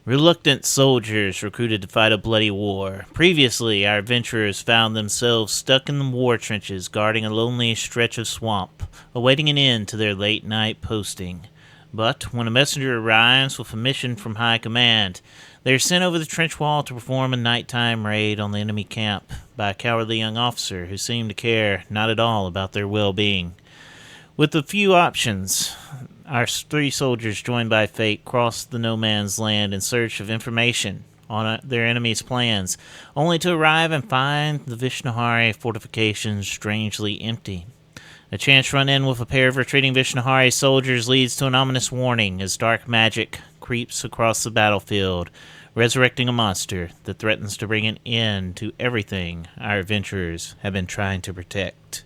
Reluctant soldiers recruited to fight a bloody war. Previously, our adventurers found themselves stuck in the war trenches guarding a lonely stretch of swamp, awaiting an end to their late night posting. But when a messenger arrives with a mission from high command, they are sent over the trench wall to perform a nighttime raid on the enemy camp by a cowardly young officer who seemed to care not at all about their well being. With a few options, our three soldiers, joined by fate, cross the no man's land in search of information on their enemy's plans, only to arrive and find the Vishnahari fortifications strangely empty. A chance run in with a pair of retreating Vishnahari soldiers leads to an ominous warning as dark magic creeps across the battlefield, resurrecting a monster that threatens to bring an end to everything our adventurers have been trying to protect.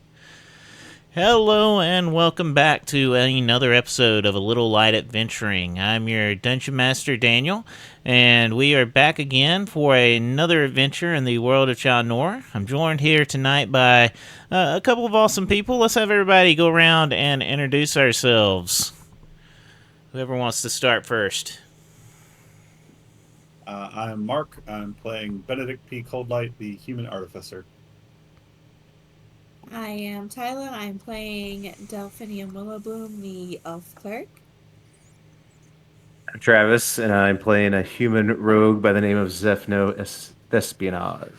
Hello and welcome back to another episode of A Little Light Adventuring. I'm your Dungeon Master Daniel, and we are back again for another adventure in the world of Chalnora. I'm joined here tonight by a couple of awesome people. Let's have everybody go around and introduce ourselves. Whoever wants to start first. I'm Mark. I'm playing Benedict P. Coldlight, the Human Artificer. I am Tyler. I'm playing Delphinium Willowbloom, the Elf Cleric. I'm Travis, and I'm playing a human rogue by the name of Zephno Thespionage.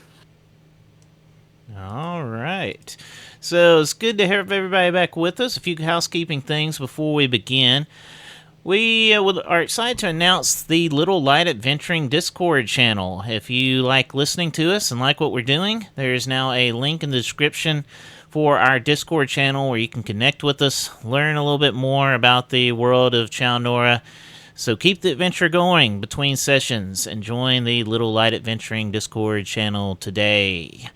All right. So it's good to have everybody back with us. A few housekeeping things before we begin. We are excited to announce the Little Light Adventuring Discord channel. If you like listening to us and like what we're doing, there is now a link in the description for our Discord channel where you can connect with us, learn a little bit more about the world of Chalnora. So keep the adventure going between sessions and join the Little Light Adventuring Discord channel today.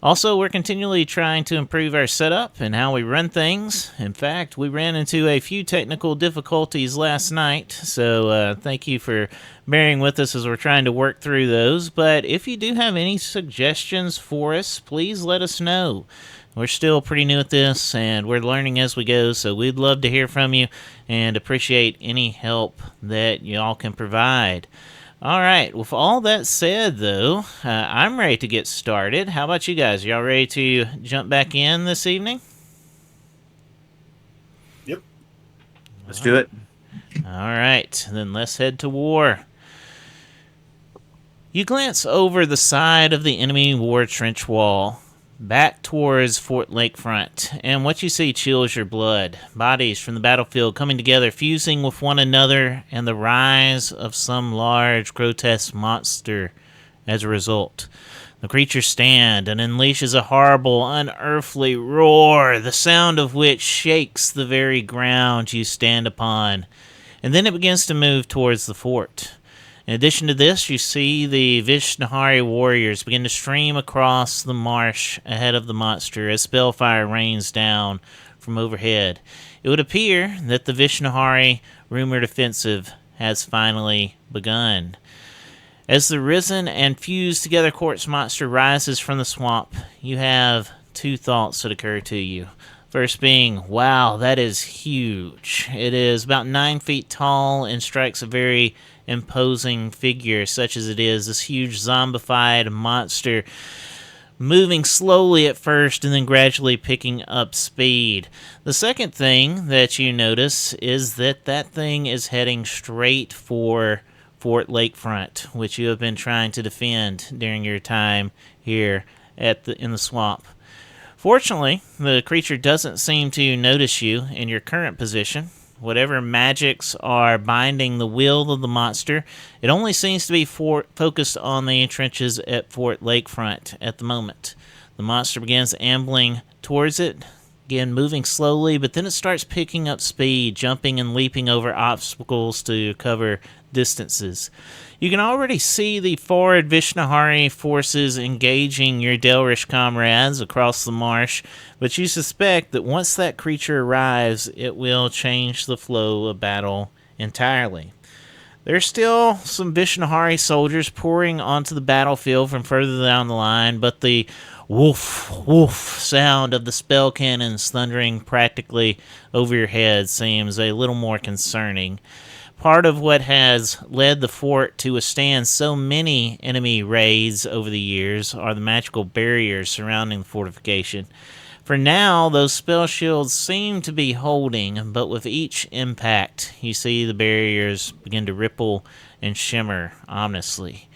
Also, we're continually trying to improve our setup and how we run things. In fact, we ran into a few technical difficulties last night, so thank you for bearing with us as we're trying to work through those. But if you do have any suggestions for us, please let us know. We're still pretty new at this, and we're learning as we go, so we'd love to hear from you and appreciate any help that y'all can provide. All right, with all that said, though, I'm ready to get started. How about you guys? Y'all ready to jump back in this evening? Yep. Let's do it. All right, then let's head to war. You glance over the side of the enemy war trench wall, back towards Fort Lakefront, and what you see chills your blood. Bodies from the battlefield coming together, fusing with one another, and the rise of some large, grotesque monster as a result. The creature stands and unleashes a horrible, unearthly roar, the sound of which shakes the very ground you stand upon. And then it begins to move towards the fort. In addition to this, you see the Vishnahari warriors begin to stream across the marsh ahead of the monster as spellfire rains down from overhead. It would appear that the Vishnahari rumored offensive has finally begun. As the risen and fused together corpse monster rises from the swamp, you have two thoughts that occur to you. First being, wow, that is huge. It is about 9 feet tall and strikes a very imposing figure, such as it is, this huge zombified monster, moving slowly at first and then gradually picking up speed. The second thing that you notice is that thing is heading straight for Fort Lakefront, which you have been trying to defend during your time here in the swamp. Fortunately, the creature doesn't seem to notice you in your current position. Whatever magics are binding the will of the monster, it only seems to be focused on the trenches at Fort Lakefront at the moment. The monster begins ambling towards it, again moving slowly, but then it starts picking up speed, jumping and leaping over obstacles to cover distances. You can already see the forward Vishnahari forces engaging your Delrish comrades across the marsh, but you suspect that once that creature arrives, it will change the flow of battle entirely. There's still some Vishnahari soldiers pouring onto the battlefield from further down the line, but the woof, woof sound of the spell cannons thundering practically over your head seems a little more concerning. Part of what has led the fort to withstand so many enemy raids over the years are the magical barriers surrounding the fortification. For now, those spell shields seem to be holding, but with each impact, you see the barriers begin to ripple and shimmer ominously.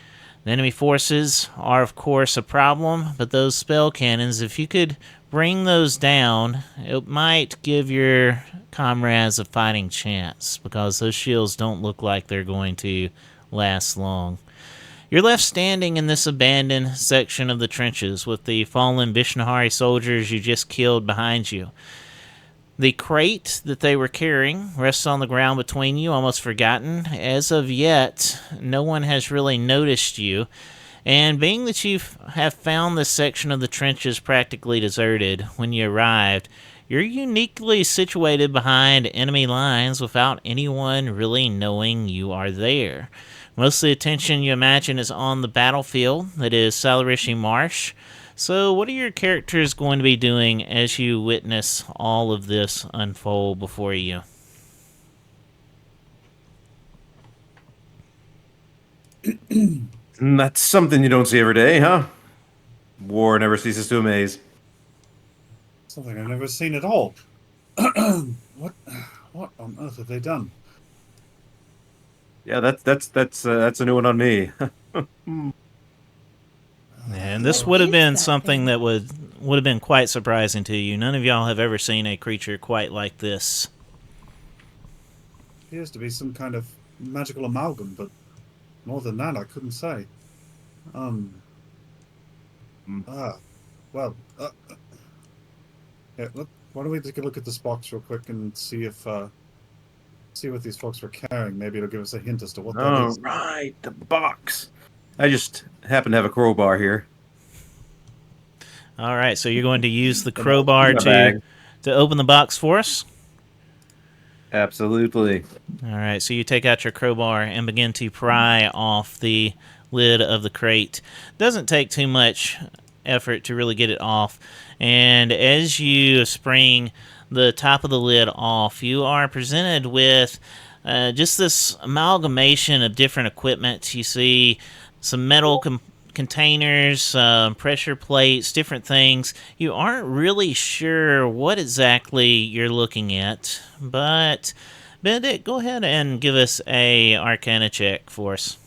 The enemy forces are, of course, a problem, but those spell cannons, if you could bring those down, it might give your comrades a fighting chance, because those shields don't look like they're going to last long. You're left standing in this abandoned section of the trenches with the fallen Vishnahari soldiers you just killed behind you. The crate that they were carrying rests on the ground between you, almost forgotten. As of yet, no one has really noticed you. And being that you have found this section of the trenches practically deserted when you arrived, you're uniquely situated behind enemy lines without anyone really knowing you are there. Most of the attention, you imagine, is on the battlefield, that is Salorishi Marsh. So, what are your characters going to be doing as you witness all of this unfold before you? That's something you don't see every day, huh? War never ceases to amaze. Something I've never seen at all. What on earth have they done? Yeah, that's a new one on me. And this What would have is been that something thing? that would have been quite surprising to you. None of y'all have ever seen a creature quite like this. Appears to be some kind of magical amalgam, but more than that, I couldn't say. Um. Ah. Well. Yeah. Why don't we take a look at this box real quick and see if see what these folks were carrying? Maybe it'll give us a hint as to what that All is. right, the box. I just happen to have a crowbar here. All right, so you're going to use the The bag. crowbar My bag. to open the box for us? Absolutely. All right, so you take out your crowbar and begin to pry off the lid of the crate. Doesn't take too much effort to really get it off. And as you spring the top of the lid off, you are presented with just this amalgamation of different equipment. You see some metal containers, pressure plates, different things. You aren't really sure what exactly you're looking at, but Benedict, go ahead and give us a Arcana check for us.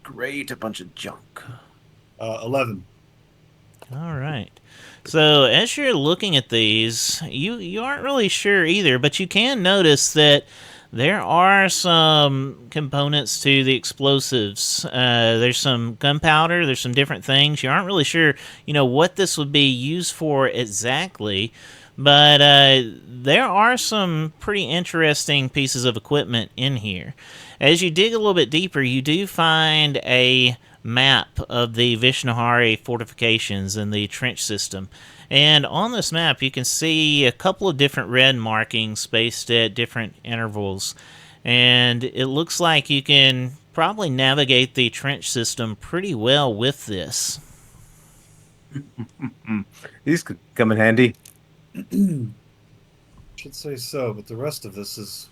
Great, a bunch of junk. 11. All right. So as you're looking at these, you aren't really sure either, but you can notice that there are some components to the explosives. There's some gunpowder. There's some different things. You aren't really sure, what this would be used for exactly. But there are some pretty interesting pieces of equipment in here. As you dig a little bit deeper, you do find a map of the Vishnahari fortifications and the trench system. And on this map, you can see a couple of different red markings spaced at different intervals. And it looks like you can probably navigate the trench system pretty well with this. These could come in handy. Should say so, but the rest of this is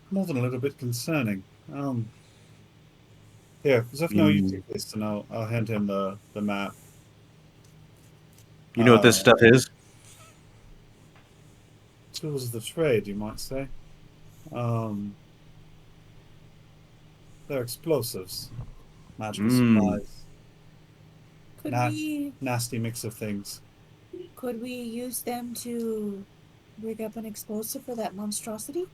more than a little bit concerning. Here, Zephyr, you take this, and I'll hand him the map. You know what this stuff is? Tools of the trade, you might say. They're explosives, magical supplies, Could nasty mix of things. could we use them to rig up an explosive for that monstrosity?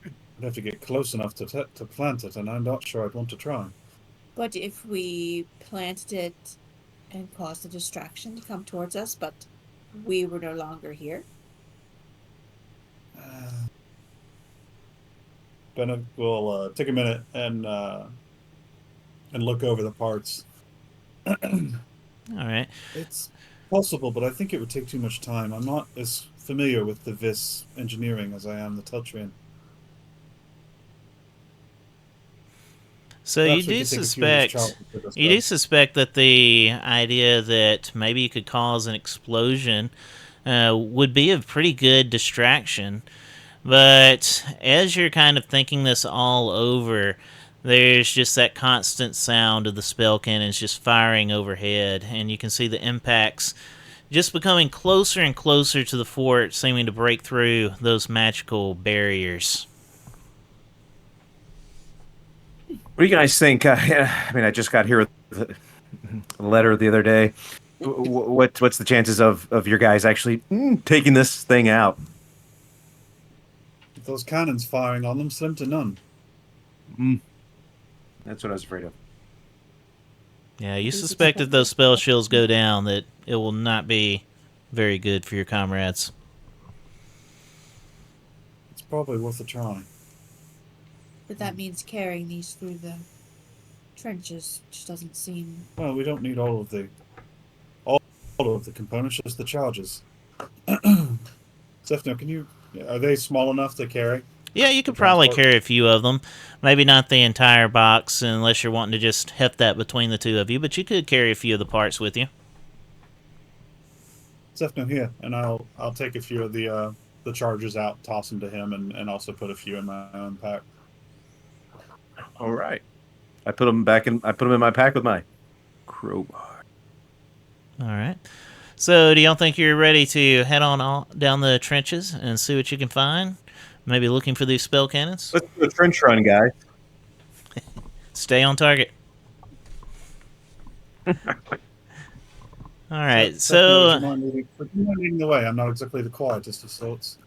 I'd have to get close enough to plant it, and I'm not sure I'd want to try. But if we planted it and caused a distraction to come towards us, but we were no longer here? Bennett will take a minute and look over the parts. All right. It's possible, but I think it would take too much time. I'm not as familiar with the Vis engineering as I am the Teltrian. So Perhaps we could take a few of these charges with us, you though. do suspect that the idea that maybe you could cause an explosion would be a pretty good distraction. But as you're kind of thinking this all over, there's just that constant sound of the spell cannons just firing overhead, and you can see the impacts just becoming closer and closer to the fort, seeming to break through those magical barriers. What do you guys think? I mean, I just got here with a letter the other day. What's the chances of your guys actually taking this thing out? With those cannons firing on them, slim to none. That's what I was afraid of. Yeah, you suspect if those spell shields go down that it will not be very good for your comrades. It's probably worth a try. But that means carrying these through the trenches just doesn't seem. Well, we don't need all of the components, just the charges. Zefno, are they small enough to carry? Yeah, you could probably carry a few of them. Maybe not the entire box unless you're wanting to just heft that between the two of you, but you could carry a few of the parts with you. Zefno, here, and I'll take a few of the charges out, toss them to him, and also put a few in my own pack. All right. I put them in my pack with my crowbar. All right. So, do y'all think you're ready to head on down the trenches and see what you can find? Maybe looking for these spell cannons? Let's do a trench run, guys. Stay on target. All right, so... Would you mind leading the way? I'm not exactly the quietest of sorts.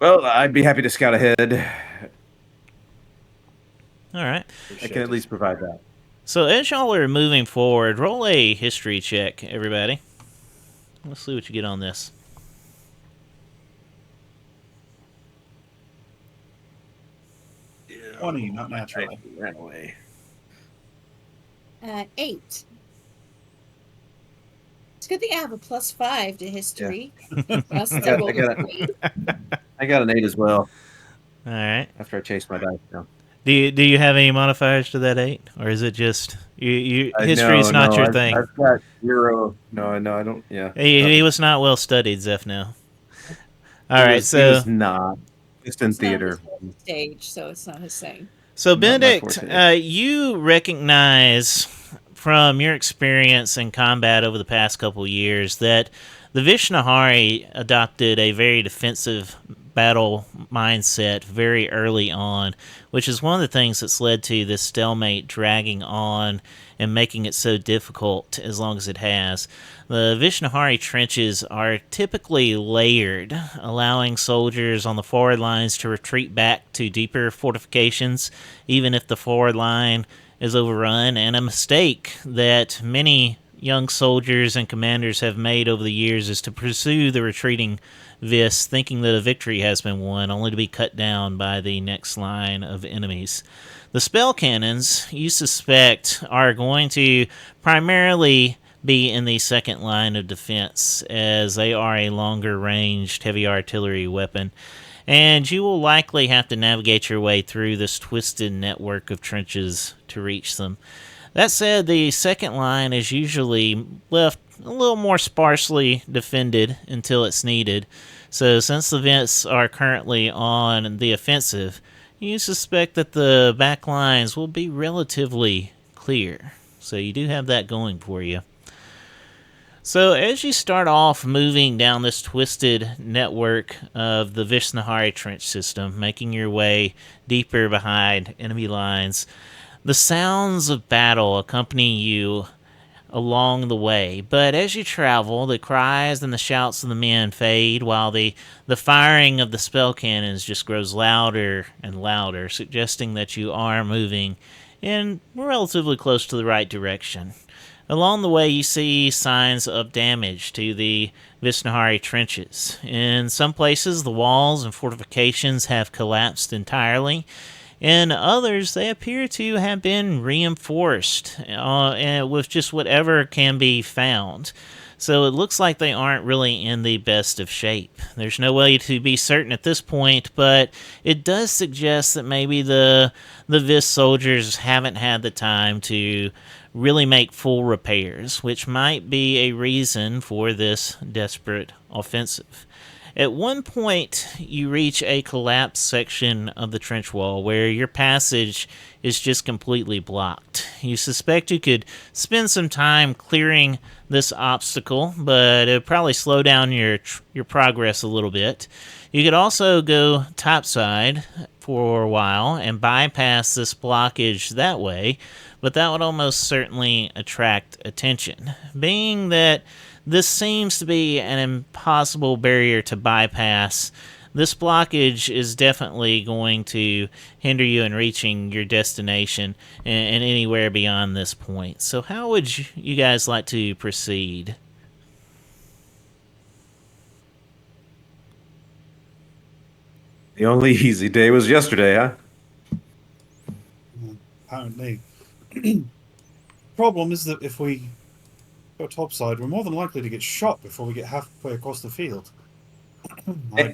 Well, I'd be happy to scout ahead. All right. I can at least provide that. So as y'all are moving forward, roll a history check, everybody. Let's see what you get on this. 20, not natural. Ran away. 8. It's a good thing I have a +5 to history. Plus I I got an 8 as well. All right. After I chased my dice down. Do you have any modifiers to that 8, or is it just history's no, not your thing? I've got 0. No, I don't. Yeah. He was not well studied, Zefno. All He right, was so not. Just in theater. Stage, so it's not his thing. So Not my Benedict, forte. you recognize from your experience in combat over the past couple years that the Vishnahari adopted a very defensive battle mindset very early on, which is one of the things that's led to this stalemate dragging on and making it so difficult as long as it has. The Vishnahari trenches are typically layered, allowing soldiers on the forward lines to retreat back to deeper fortifications, even if the forward line is overrun, and a mistake that many young soldiers and commanders have made over the years is to pursue the retreating Vis, thinking that a victory has been won, only to be cut down by the next line of enemies. The spell cannons, you suspect, are going to primarily be in the second line of defense, as they are a longer-ranged heavy artillery weapon, and you will likely have to navigate your way through this twisted network of trenches to reach them. That said, the second line is usually left a little more sparsely defended until it's needed. So since the Vents are currently on the offensive, you suspect that the back lines will be relatively clear. So you do have that going for you. So as you start off moving down this twisted network of the Vishnahari trench system, making your way deeper behind enemy lines, the sounds of battle accompany you along the way, but as you travel, the cries and the shouts of the men fade, while the firing of the spell cannons just grows louder and louder, suggesting that you are moving in relatively close to the right direction. Along the way, you see signs of damage to the Vishnahari trenches. In some places, the walls and fortifications have collapsed entirely. In others, they appear to have been reinforced with just whatever can be found. So it looks like they aren't really in the best of shape. There's no way to be certain at this point, but it does suggest that maybe the Vis soldiers haven't had the time to really make full repairs, which might be a reason for this desperate offensive. At one point, you reach a collapsed section of the trench wall where your passage is just completely blocked. You suspect you could spend some time clearing this obstacle, but it would probably slow down your progress a little bit. You could also go topside for a while and bypass this blockage that way, but that would almost certainly attract attention. Being that this seems to be an impossible barrier to bypass, this blockage is definitely going to hinder you in reaching your destination and anywhere beyond this point. So how would you guys like to proceed? The only easy day was yesterday, huh? Apparently. Problem is that if we go topside, we're more than likely to get shot before we get halfway across the field.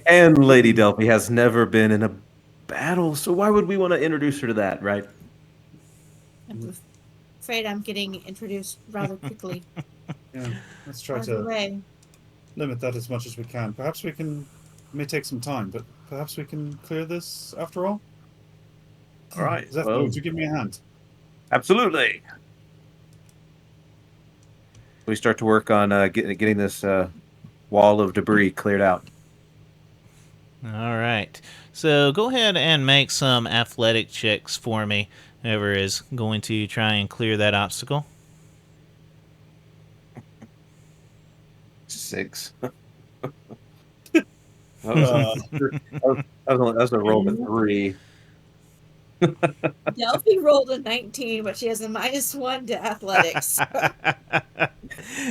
And Lady Delphi has never been in a battle, so why would we want to introduce her to that, right? I'm afraid I'm getting introduced rather quickly. Yeah, let's try By the to way, limit that as much as we can. Perhaps we can. It may take some time, but perhaps we can clear this after all. All right. Zephyr, Well, would you give me a hand? absolutely. We start to work on getting this wall of debris cleared out. All right. So go ahead and make some athletic checks for me. Whoever is going to try and clear that obstacle. 6. That was a roll of 3. Delphi rolled a 19, but she has a -1 to athletics.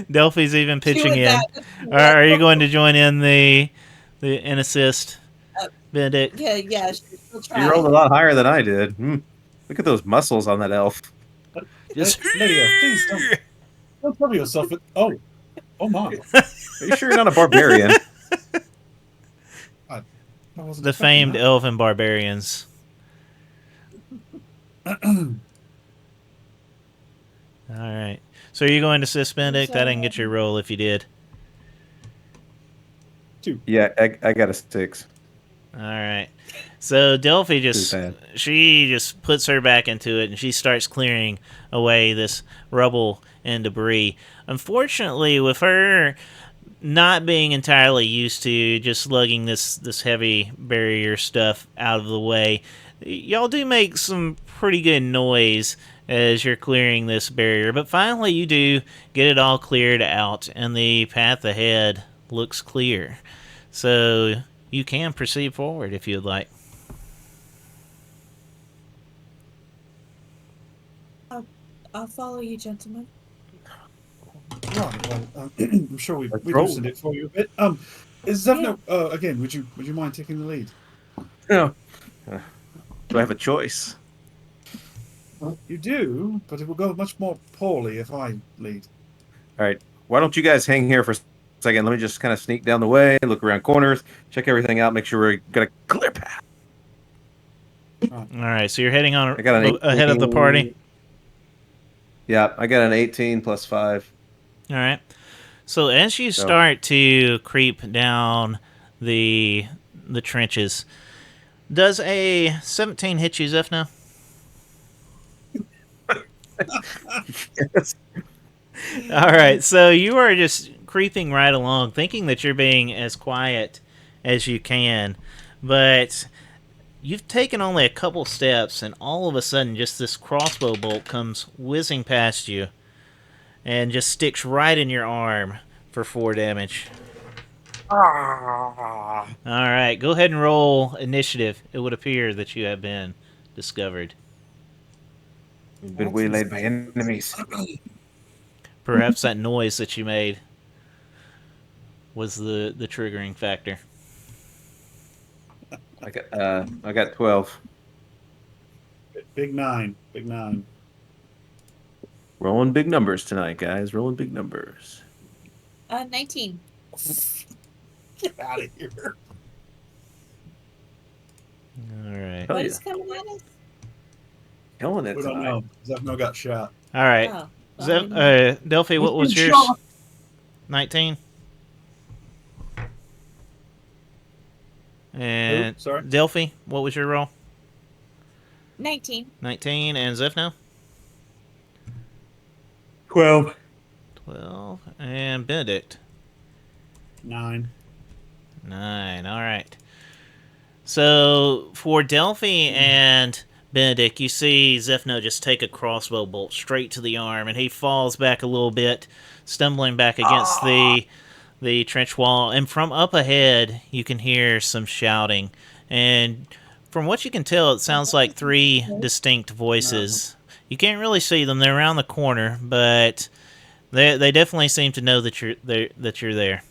Delphi's even pitching Doing in. that. Are you going to join in the and assist, Benedict? Yeah, she'll try. You rolled a lot higher than I did. Look at those muscles on that elf. Just Lydia, please don't trouble yourself. Oh my! Are you sure you're not a barbarian? I wasn't the expecting famed that. elven barbarians. All right. So are you going to assist Benedict? I didn't get your roll if you did. 2. Yeah, I got a 6. All right. So Delphi Too bad. she just puts her back into it and she starts clearing away this rubble and debris. Unfortunately, with her not being entirely used to just lugging this heavy barrier stuff out of the way, y'all do make some pretty good noise as you're clearing this barrier, but finally you do get it all cleared out and the path ahead looks clear. So you can proceed forward if you'd like. I'll follow you, gentlemen. Right. Well, I'm sure we've roll. loosened it for you a bit. Is Zephyr again? Would you mind taking the lead? No. Do I have a choice? You do, but it will go much more poorly if I lead. All right. Why don't you guys hang here for a second? Let me just kind of sneak down the way, look around corners, check everything out, make sure we got a clear path. All right, so you're heading on I got an ahead of the party. Yeah, I got an 18 plus 5. All right. So as you start to creep down the trenches, does a 17 hit you, Zephno? Yes. All right, so you are just creeping right along, thinking that you're being as quiet as you can, but you've taken only a couple steps, and all of a sudden, just this crossbow bolt comes whizzing past you, and just sticks right in your arm for 4 damage. All right, go ahead and roll initiative. It would appear that you have been discovered. We've been waylaid by enemies. Perhaps that noise that you made was the triggering factor. I got 12. Big 9. Rolling big numbers tonight, guys. Rolling big numbers. 19. Get out of here. All right. Hell What yeah. is coming at us? Killing it We don't tonight. know. Zepno got shot. All right. Oh, well, Delphi, what was Good yours? shot. 19. And Who? Sorry? Delphi, what was your roll? 19. 19. And Zephno? 12. 12. And Benedict? 9. 9. All right. So for Delphi and Benedict, you see Zephno just take a crossbow bolt straight to the arm, and he falls back a little bit, stumbling back against the trench wall. And from up ahead, you can hear some shouting. And from what you can tell, it sounds like 3 distinct voices. You can't really see them; they're around the corner, but they definitely seem to know that you're there.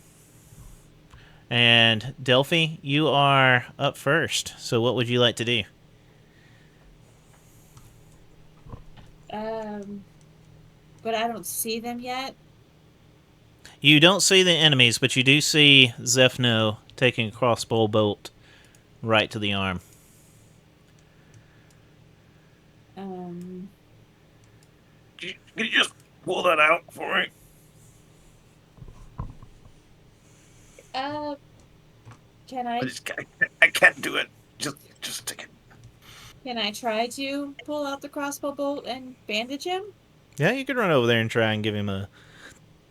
And Delphi, you are up first. So what would you like to do? But I don't see them yet. You don't see the enemies, but you do see Zephno taking a crossbow bolt right to the arm. Um, Can you just pull that out for me? can I I can't do it. Just take it. can I try to pull out the crossbow bolt and bandage him? Yeah, you could run over there and try and give him a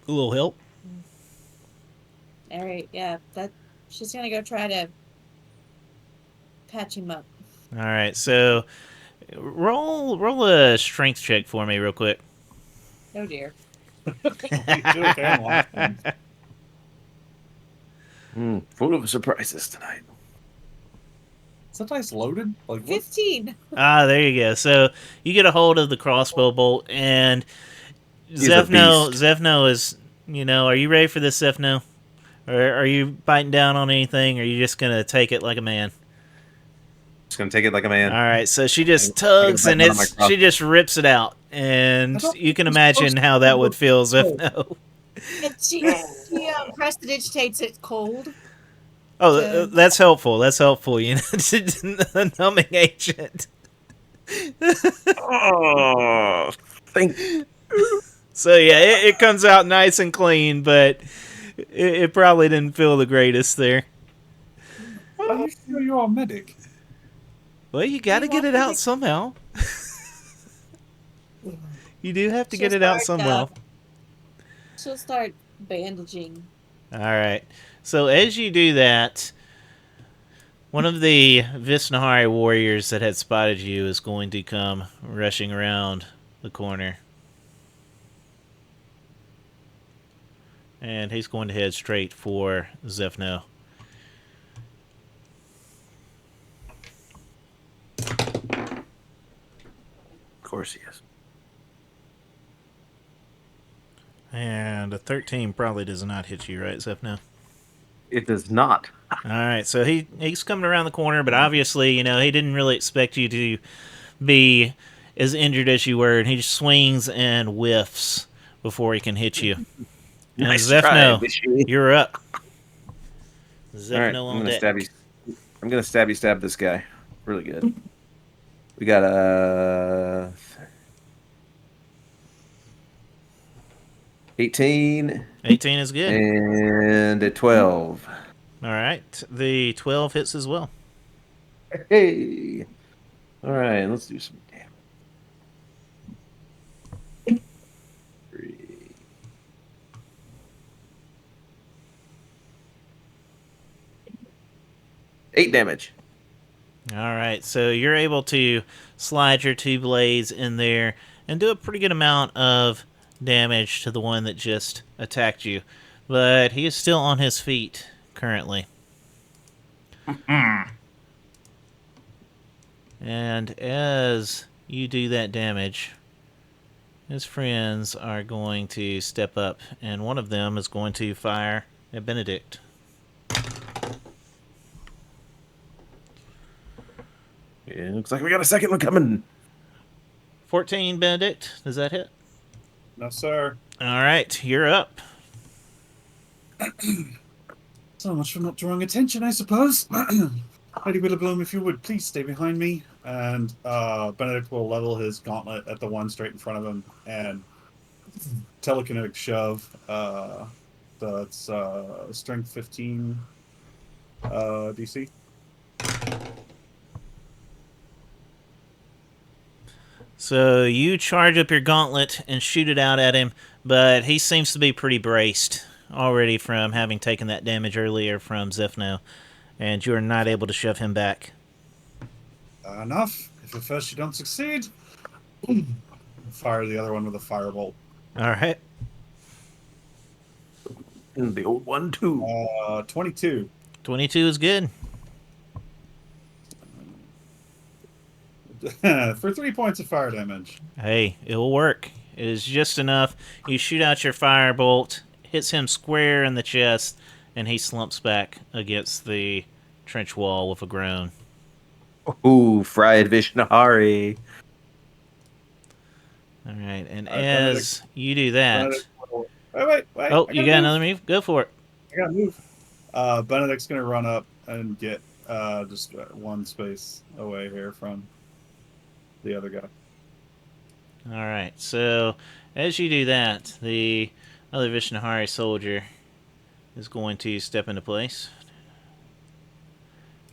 little help. All right, yeah, she's gonna go try to patch him up. All right, so roll a strength check for me real quick. Oh dear. Full of surprises tonight. Sometimes loaded? Like what? 15. There you go. So you get a hold of the crossbow bolt, and He's a beast. Zephno is, are you ready for this, Zephno? Or are you biting down on anything, or are you just going to take it like a man? Just gonna take it like a man. All right, so she just tugs, and she just rips it out, and you can imagine how that would feel, Zephno. And she prestidigitates it cold. Oh, that's helpful. That's helpful. A numbing agent. Oh, thank. So yeah, it comes out nice and clean, but it probably didn't feel the greatest there. Are you sure you're a medic? Well, you got to get it out somehow. You do have to get it out somehow. She'll start bandaging. All right. So as you do that, one of the Visnahari warriors that had spotted you is going to come rushing around the corner. And he's going to head straight for Zephno. Of course he is. And a 13 probably does not hit you, right, Zephno? It does not. All right, so he's coming around the corner, but obviously, he didn't really expect you to be as injured as you were, and he just swings and whiffs before he can hit you. And Nice Zephno, try, you're up. All right, Zephno on deck. I'm gonna stab this guy. Really good. We got a 18. 18 is good. And a 12. All right, the 12 hits as well. Hey. All right, let's do some damage. 3. Eight damage. All right, so you're able to slide your 2 blades in there and do a pretty good amount of damage to the one that just attacked you. But he is still on his feet currently. And as you do that damage, his friends are going to step up, and one of them is going to fire at Benedict. Yeah, looks like we got a second one coming. 14, Benedict. Does that hit? No, sir. All right, you're up. So much for not drawing attention, I suppose. Lady Willowbloom, if you would please stay behind me. And Benedict will level his gauntlet at the one straight in front of him and telekinetic shove. That's strength 15 DC. So you charge up your gauntlet and shoot it out at him, but he seems to be pretty braced already from having taken that damage earlier from Zephno, and you are not able to shove him back. Enough. If at first you don't succeed, fire the other one with a firebolt. All right. And the old one too. 22. 22 is good. For 3 points of fire damage. Hey, it will work. It is just enough. You shoot out your firebolt, hits him square in the chest, and he slumps back against the trench wall with a groan. Ooh, fried Vishnahari. All right, and Benedict. as you do that... Wait. Oh, you got another move? Go for it. I got to move. Benedict's going to run up and get just one space away here from the other guy. All right, so as you do that, the other Vishnahari soldier is going to step into place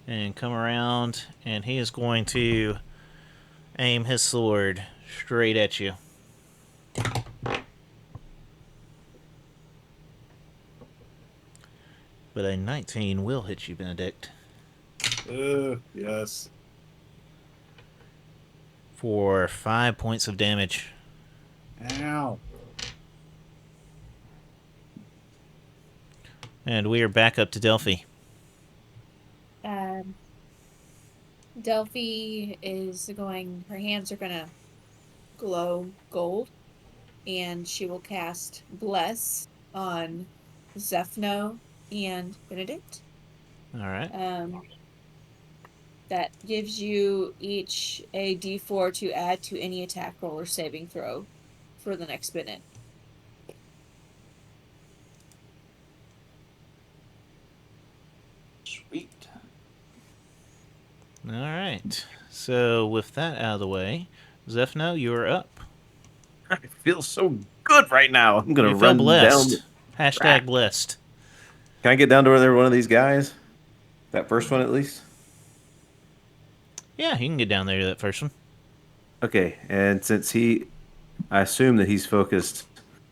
and come around, and he is going to aim his sword straight at you. But a 19 will hit you, Benedict. Yes. For 5 points of damage. Ow. And we are back up to Delphi. Delphi is going, her hands are going to glow gold, and she will cast Bless on Zephno and Benedict. All right. That gives you each a d4 to add to any attack roll or saving throw for the next minute. Sweet. All right. So with that out of the way, Zephno, you are up. I feel so good right now. I'm gonna You feel run blessed. down. Hashtag blessed. Can I get down to where one of these guys? That first one, at least. Yeah, you can get down there to that first one. Okay, and since I assume that he's focused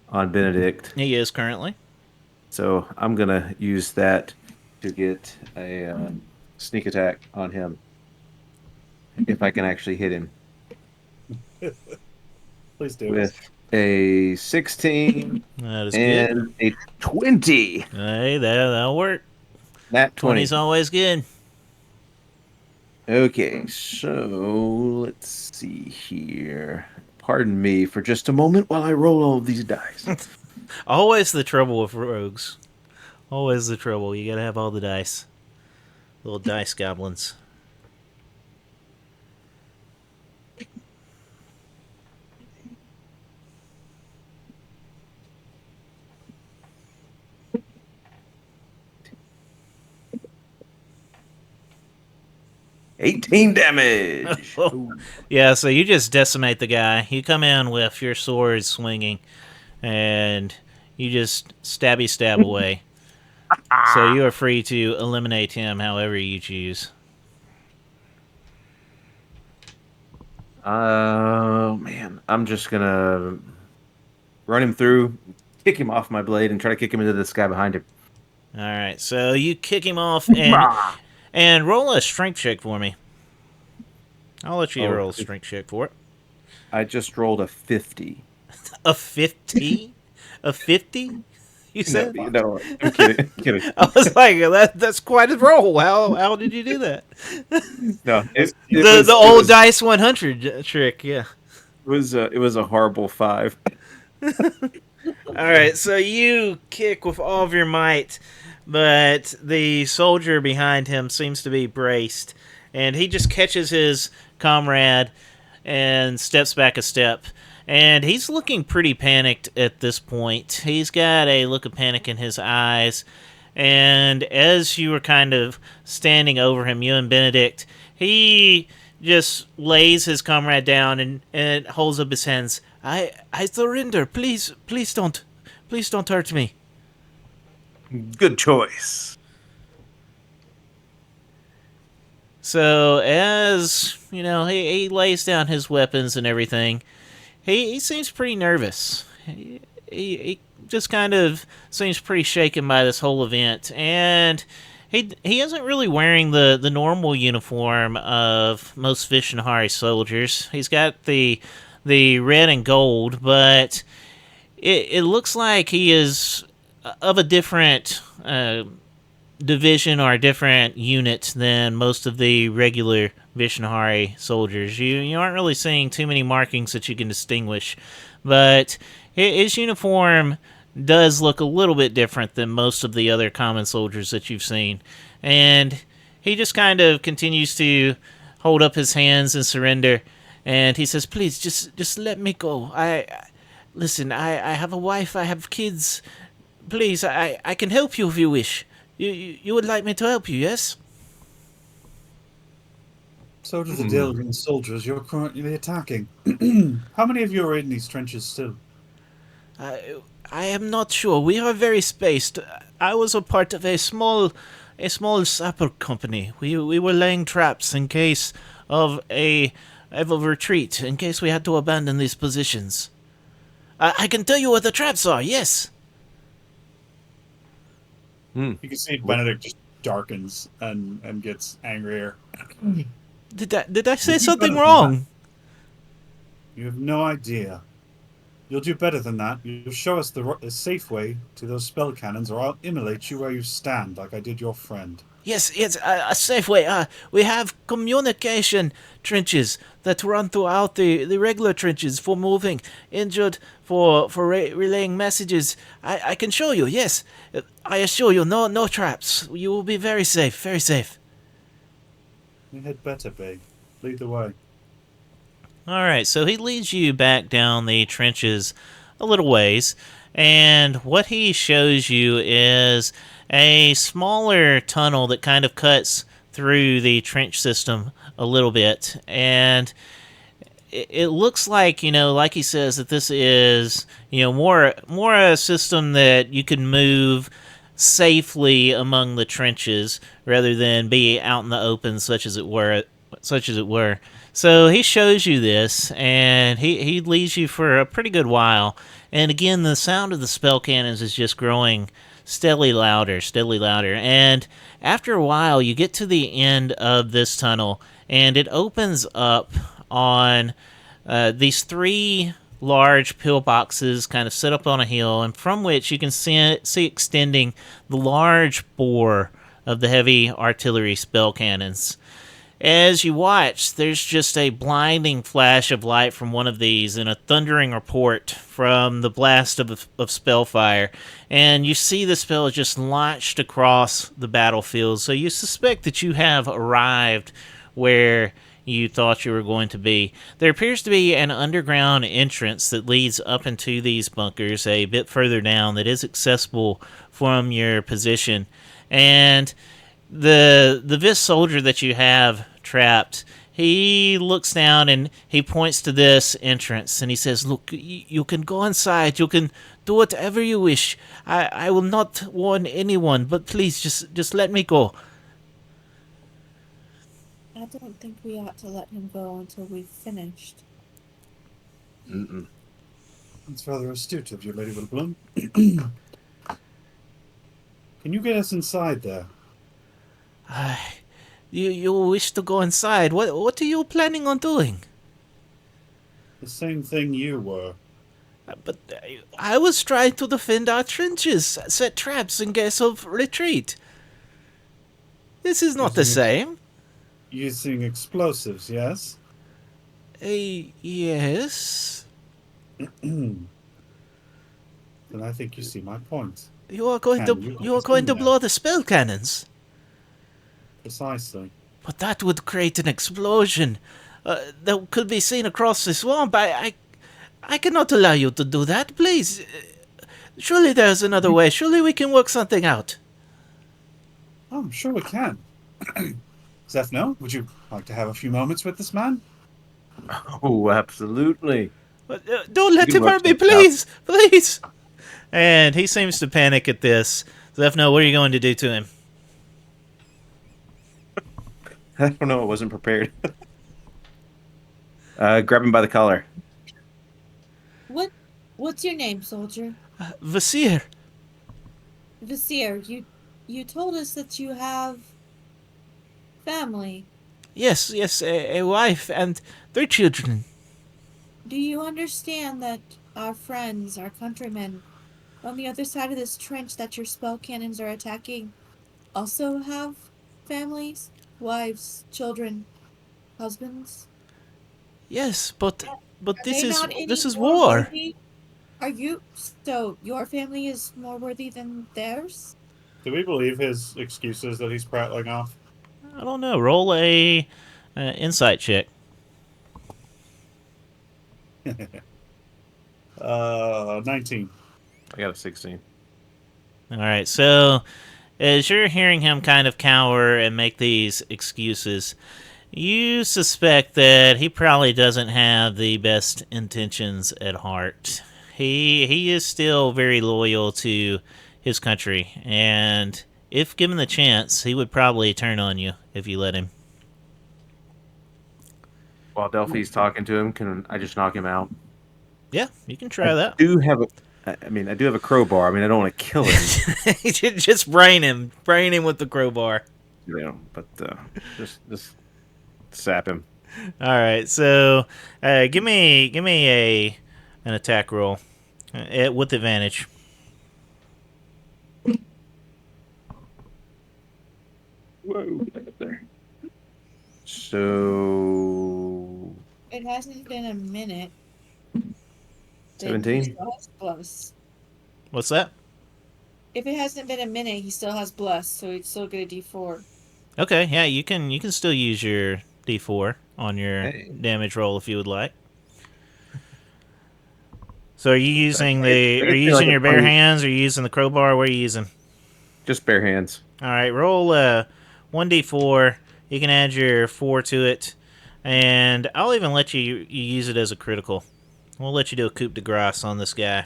on Benedict, He is currently. so I'm gonna use that to get a sneak attack on him. If I can actually hit him Please do. with a 16 That is good. and a 20. Hey, that'll work. That 20. 20's always good. Okay, so let's see here. Pardon me for just a moment while I roll all of these dice. Always the trouble with rogues. Always the trouble. You gotta have all the dice. Little dice goblins. $18 damage. Yeah, so you just decimate the guy. You come in with your sword swinging, and you just stab away. So you are free to eliminate him however you choose. Man, I'm just gonna run him through, kick him off my blade, and try to kick him into this guy behind him. All right, so you kick him off and roll a strength check for me. I'll let you roll a strength check for it. I just rolled a 50. A 50? A 50? You said? No, I'm kidding. I was like, that's quite a roll. How did you do that? No, The old Dice 100 trick, yeah. It was a horrible 5. All right, so you kick with all of your might, but the soldier behind him seems to be braced, and he just catches his comrade and steps back a step, and he's looking pretty panicked at this point. He's got a look of panic in his eyes, and as you were kind of standing over him, you and Benedict, he just lays his comrade down and holds up his hands. I surrender. Please don't hurt me. Good choice. So as he lays down his weapons and everything, he seems pretty nervous. He just kind of seems pretty shaken by this whole event, and he isn't really wearing the normal uniform of most Vishnahari soldiers. He's got the red and gold, but it looks like he is of a different division or a different unit than most of the regular Vishnahari soldiers. You aren't really seeing too many markings that you can distinguish, but his uniform does look a little bit different than most of the other common soldiers that you've seen. And he just kind of continues to hold up his hands and surrender. And he says, please, just let me go. Listen, I have a wife, I have kids. Please, I can help you if you wish. You would like me to help you, yes? So does the Delvian soldiers you're currently attacking. How many of you are in these trenches still? I am not sure. We are very spaced. I was a part of a small sapper company. We were laying traps in case of a retreat, in case we had to abandon these positions. I can tell you what the traps are, yes. You can see Benedict just darkens and gets angrier. Did I say something wrong? You have no idea. You'll do better than that. You'll show us the safe way to those spell cannons, or I'll immolate you where you stand, like I did your friend. Yes, a safe way. We have communication trenches that run throughout the regular trenches for moving injured, for relaying messages. I can show you, yes. I assure you, no traps. You will be very safe, very safe. You had better be. Lead the way. Alright, so he leads you back down the trenches a little ways, and what he shows you is a smaller tunnel that kind of cuts through the trench system a little bit, and it looks like, like he says, that this is, more a system that you can move safely among the trenches rather than be out in the open, such as it were. So he shows you this, and he leads you for a pretty good while. And again, the sound of the spell cannons is just growing steadily louder. And after a while, you get to the end of this tunnel, and it opens up on these three large pillboxes kind of set up on a hill, and from which you can see extending the large bore of the heavy artillery spell cannons. As you watch, there's just a blinding flash of light from one of these and a thundering report from the blast of spellfire, and you see the spell just launched across the battlefield, so you suspect that you have arrived where you thought you were going to be. There appears to be an underground entrance that leads up into these bunkers a bit further down that is accessible from your position, and the Vis soldier that you have trapped, he looks down and he points to this entrance and he says, look, you can go inside, you can do whatever you wish. I will not warn anyone, but please just let me go. I don't think we ought to let him go until we've finished. That's rather astute of you, Lady Willbloom. Can you get us inside there? You wish to go inside? What are you planning on doing? The same thing you were. But I was trying to defend our trenches, set traps in case of retreat. This is not the same. Using explosives, yes? Yes. Then I think you see my point. You are going to blow the spell cannons. Precisely. But that would create an explosion that could be seen across the swamp. I cannot allow you to do that, please. Surely there's another way. Surely we can work something out. Oh, I'm sure we can. Zephno, would you like to have a few moments with this man? Oh, absolutely. Don't We let can him work hurt me, something out. please! Please! And he seems to panic at this. Zephno, what are you going to do to him? I don't know. I wasn't prepared. Grab him by the collar. What's your name, soldier? Vasir. Visir, you told us that you have family. Yes, a wife and 3 children. Do you understand that our friends, our countrymen, on the other side of this trench that your spell cannons are attacking, also have families, wives, children, husbands? Yes, but Are this they is not any this is more war. worthy? Are you so your family is more worthy than theirs? Do we believe his excuses that he's prattling off? I don't know. Roll a insight check. 19. I got a 16. All right. So, as you're hearing him kind of cower and make these excuses, you suspect that he probably doesn't have the best intentions at heart. He is still very loyal to his country, and if given the chance, he would probably turn on you if you let him. While Delphi's talking to him, can I just knock him out? Yeah, you can I try that. do have a. I mean, I do have a crowbar. I mean, I don't want to kill him, Just brain him with the crowbar. but just sap him. All right, so give me an attack roll with advantage. Whoa, there. So It hasn't been a minute. 17? He still has plus. What's that? If it hasn't been a minute, he still has bless, so he'd still get a D4. Okay, yeah, you can still use your D4 on your Hey. damage roll if you would like. So are you using I get are you like using a your bare 20. hands? Or are you using the crowbar? What are you using? Just bare hands. All right, roll 1d4. You can add your 4 to it, and I'll even let you use it as a critical. We'll let you do a coup de grace on this guy.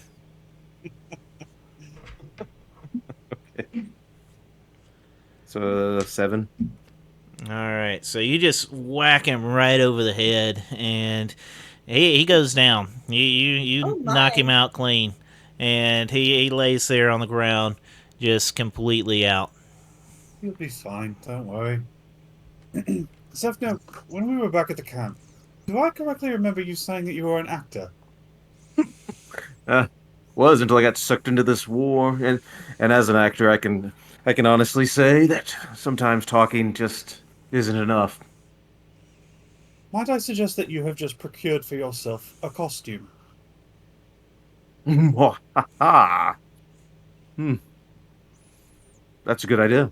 So 7. All right, so you just whack him right over the head, and he goes down. You Oh knock him my. out clean, and he lays there on the ground, just completely out. He'll be fine, don't worry. Zephno, when we were back at the camp, do I correctly remember you saying that you were an actor? Was until I got sucked into this war, and as an actor, I can honestly say that sometimes talking just isn't enough. Might I suggest that you have just procured for yourself a costume? Ha. That's a good idea.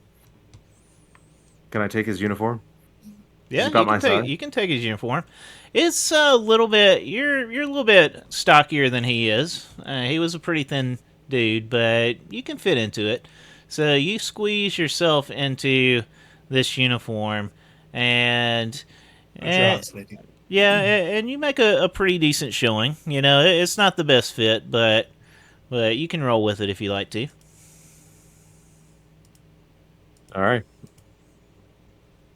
Can I take his uniform? Yeah, He's about my size. you can take his uniform. It's a little bit you're a little bit stockier than he is. He was a pretty thin dude, but you can fit into it. So you squeeze yourself into this uniform, and eh, Just, lady. yeah, and you make a pretty decent showing. You know, it's not the best fit, but you can roll with it if you like to. All right.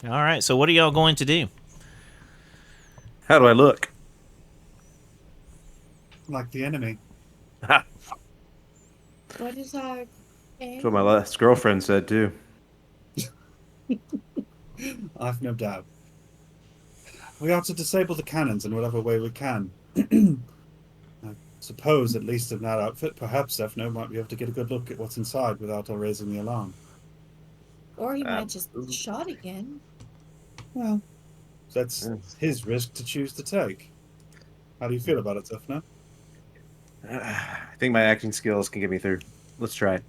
All right. So what are y'all going to do? How do I look? Like the enemy. That's What is our aim? what my last girlfriend said too. I've no doubt. We are to disable the cannons in whatever way we can. I suppose, at least in that outfit, perhaps Zephno might be able to get a good look at what's inside without raising the alarm. Or he might just shot again. Well, that's Yeah. his risk to choose to take. How do you feel about it, Zephno? I think my acting skills can get me through. Let's try it.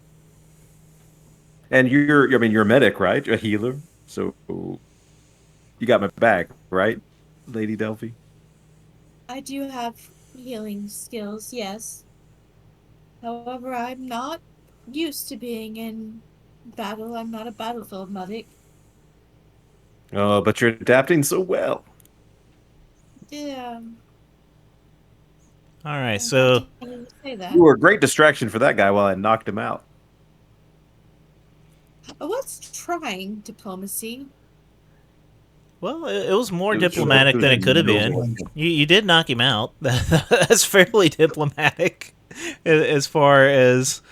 And I mean, you're a medic, right? A healer. So you got my back, right, Lady Delphi? I do have healing skills, yes. However, I'm not used to being in battle. I'm not a battlefield medic. Oh, but you're adapting so well. Yeah, All right, I'm glad so to hear you say You that. were a great distraction for that guy while I knocked him out. I was trying diplomacy. well, it was more It was just diplomatic than it could have no been. more. You did knock him out. That's fairly diplomatic, as far as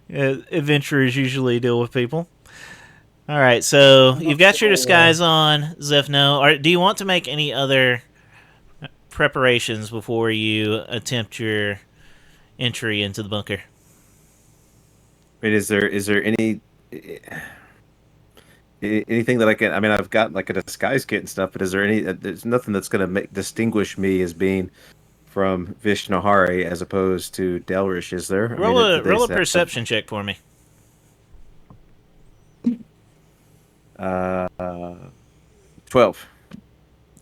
adventurers usually deal with people. All right, so I'm you've not got your sure. disguise on, Zephno. Or do you want to make any other preparations before you attempt your entry into the bunker? I mean, is there anything that I can? I mean, I've got like a disguise kit and stuff, but is there any? There's nothing that's going to make distinguish me as being from Vishnahari as opposed to Delrish, is there? I mean, do they Roll a have perception check for me. uh, 12?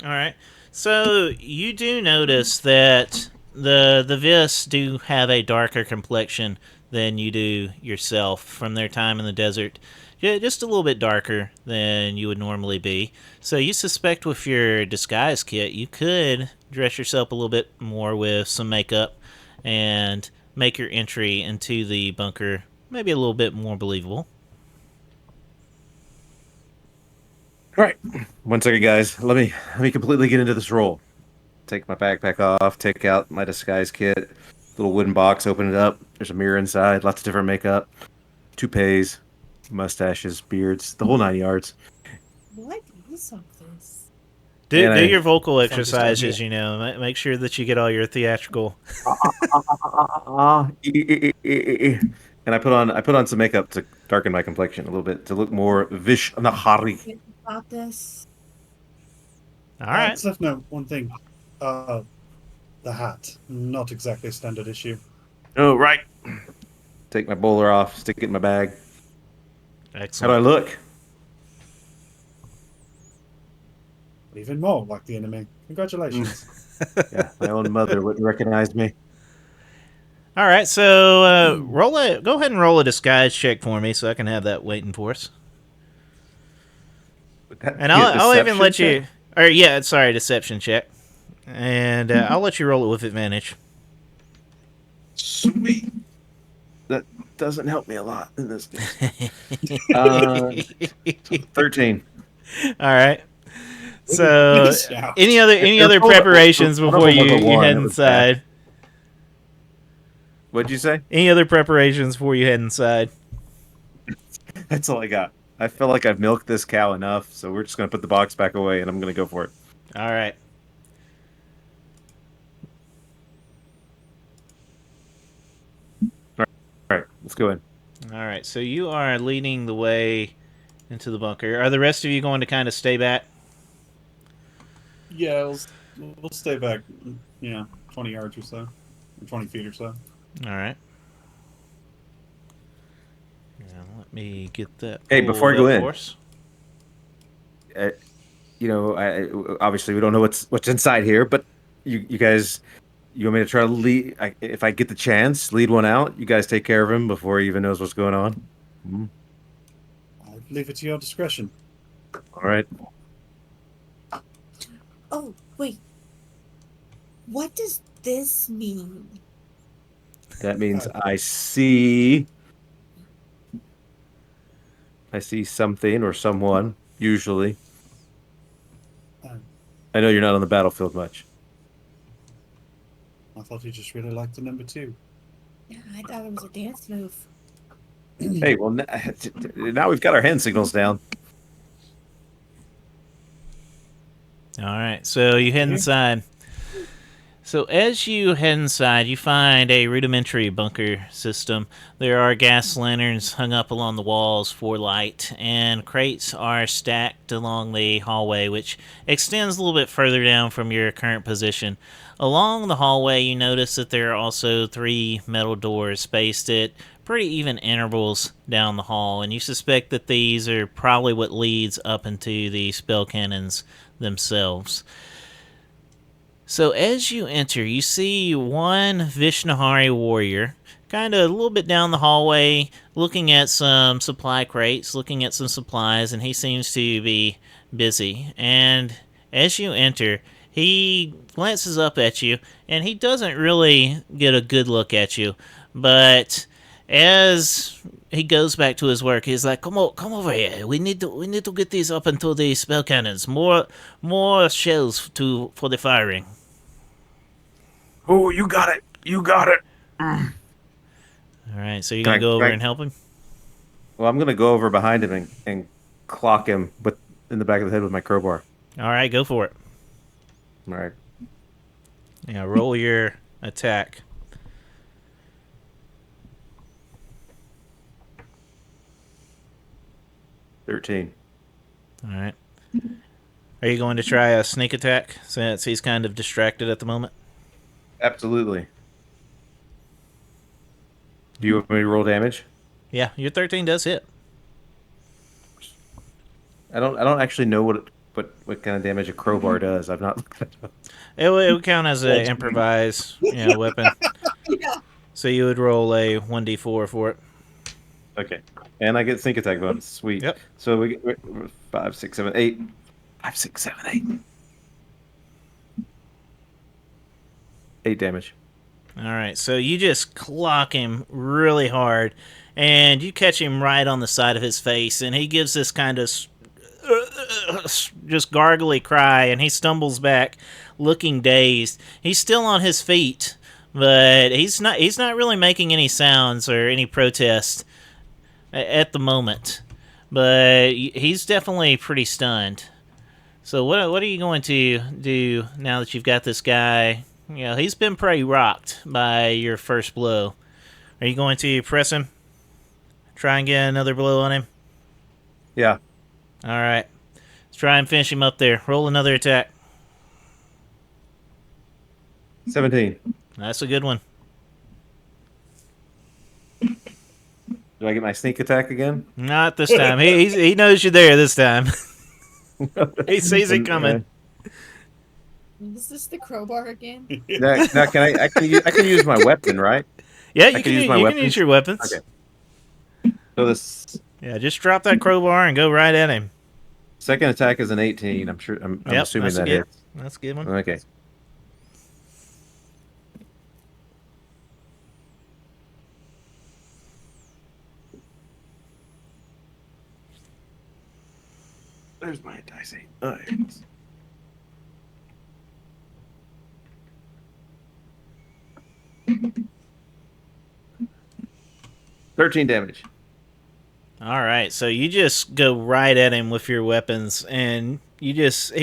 All right. So you do notice that the Vis do have a darker complexion than you do yourself from their time in the desert. Yeah, just a little bit darker than you would normally be. So you suspect with your disguise kit, you could dress yourself a little bit more with some makeup and make your entry into the bunker maybe a little bit more believable. All right, 1 second, guys. Let me completely get into this role. Take my backpack off. Take out my disguise kit. Little wooden box. Open it up. There's a mirror inside. Lots of different makeup. Toupees, mustaches, beards, the whole 9 yards. What is all this? Do, And do I your vocal Sounds just like exercises, me. Make sure that you get all your theatrical. and I put on some makeup to darken my complexion a little bit to look more Vishnahari. Think about this. All right. Seth, no, one thing. The hat. Not exactly a standard issue. Oh, right. Take my bowler off, stick it in my bag. How do Excellent. I look? Even more like the enemy. Congratulations. Yeah, my own mother wouldn't recognize me. All right, so go ahead and roll a disguise check for me, so I can have that waiting for us. Would that And be a I'll even deception let check? you. Or yeah, sorry, deception check. And I'll let you roll it with advantage. Sweet. That doesn't help me a lot in this case. Uh, 13. All right. So Nice shout. any other One of them- preparations one of before them was a you one, head it was bad. inside? What'd you say? Any other preparations before you head inside? That's all I got. I feel like I've milked this cow enough, so we're just gonna put the box back away and I'm gonna go for it. All right. All right, let's go in. All right. So you are leading the way into the bunker. Are the rest of you going to kind of stay back? Yeah, we'll stay back, 20 yards or so. Or 20 feet or so. All right. Now, let me get that. Hey, before I pulled go up in, for us. Obviously we don't know what's inside here, but you guys, you want me to try to lead? If I get the chance, lead one out. You guys take care of him before he even knows what's going on. I'll leave it to your discretion. All right. Oh, wait. What does this mean? That means I see something or someone, usually. I know you're not on the battlefield much. I thought you just really liked the number 2. Yeah, I thought it was a dance move. Hey, well, now we've got our hand signals down. All right, so you head inside. So as you head inside, you find a rudimentary bunker system. There are gas lanterns hung up along the walls for light, and crates are stacked along the hallway, which extends a little bit further down from your current position. Along the hallway, you notice that there are also 3 metal doors spaced at pretty even intervals down the hall, and you suspect that these are probably what leads up into the spell cannons themselves. So as you enter, you see one Vishnahari warrior, kind of a little bit down the hallway, looking at some supply crates, looking at some supplies, and he seems to be busy. And as you enter, he glances up at you, and he doesn't really get a good look at you, but as he goes back to his work, he's like, "Come on, come over here. We need to get these up into the spell cannons. More shells for the firing." Oh, you got it. You got it. All right, so you're Can gonna I- go over can I- and help him. Well, I'm gonna go over behind him and clock him in the back of the head with my crowbar. All right, go for it. All right. Yeah, roll your attack. $13. All right. Are you going to try a sneak attack since he's kind of distracted at the moment? Absolutely. Do you want me to roll damage? Yeah, your 13 does hit. I don't actually know what kind of damage a crowbar does. I've not looked at it up. It would count as an improvised weapon. Yeah. So you would roll a 1d4 for it. Okay. And I get sneak attack bonus. Sweet. Yep. So we get 5, 6, 7, 8. 5, 6, 7, 8. 8 damage. All right, so you just clock him really hard, and you catch him right on the side of his face, and he gives this kind of just gargly cry, and he stumbles back, looking dazed. He's still on his feet, but he's not really making any sounds or any protest at the moment. But he's definitely pretty stunned. So what are you going to do now that you've got this guy? He's been pretty rocked by your first blow. Are you going to press him? Try and get another blow on him? Yeah. All right. Let's try and finish him up there. Roll another attack. 17. That's a good one. Do I get my sneak attack again? Not this time. He knows you're there this time. He sees it coming. Is this the crowbar again? Now can I can use my weapon, right? Yeah, I can use my you can weapons? use your weapons. Okay. So this Yeah, just drop that crowbar and go right at him. second attack is an 18. I'm Yep, assuming that's a that good- hits. That's a good one. Okay. There's my dice 8. All right. $13 damage. All right, so you just go right at him with your weapons, and he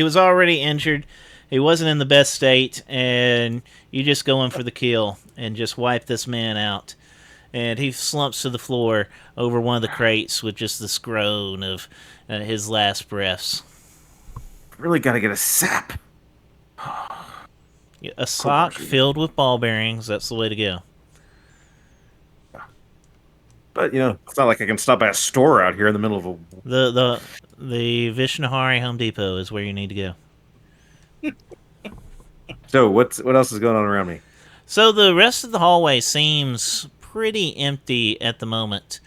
was already injured. He wasn't in the best state, and you just go in for the kill and just wipe this man out. And he slumps to the floor over one of the crates with just this groan of his last breaths. Really got to get a sap. A sock filled with ball bearings, that's the way to go. But, it's not like I can stop at a store out here in the middle of a... The Vishnahari Home Depot is where you need to go. So, what else is going on around me? So the rest of the hallway seems pretty empty at the moment.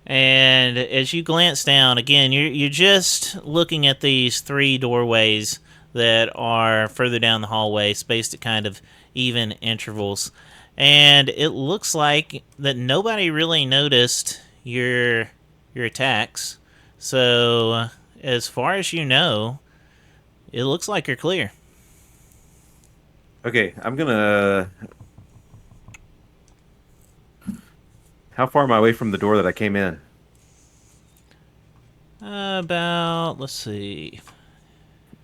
And as you glance down, again, you're just looking at these 3 doorways that are further down the hallway, spaced at kind of even intervals. And it looks like that nobody really noticed your attacks. So, as far as you know, it looks like you're clear. Okay, I'm gonna... How far am I away from the door that I came in? Let's see.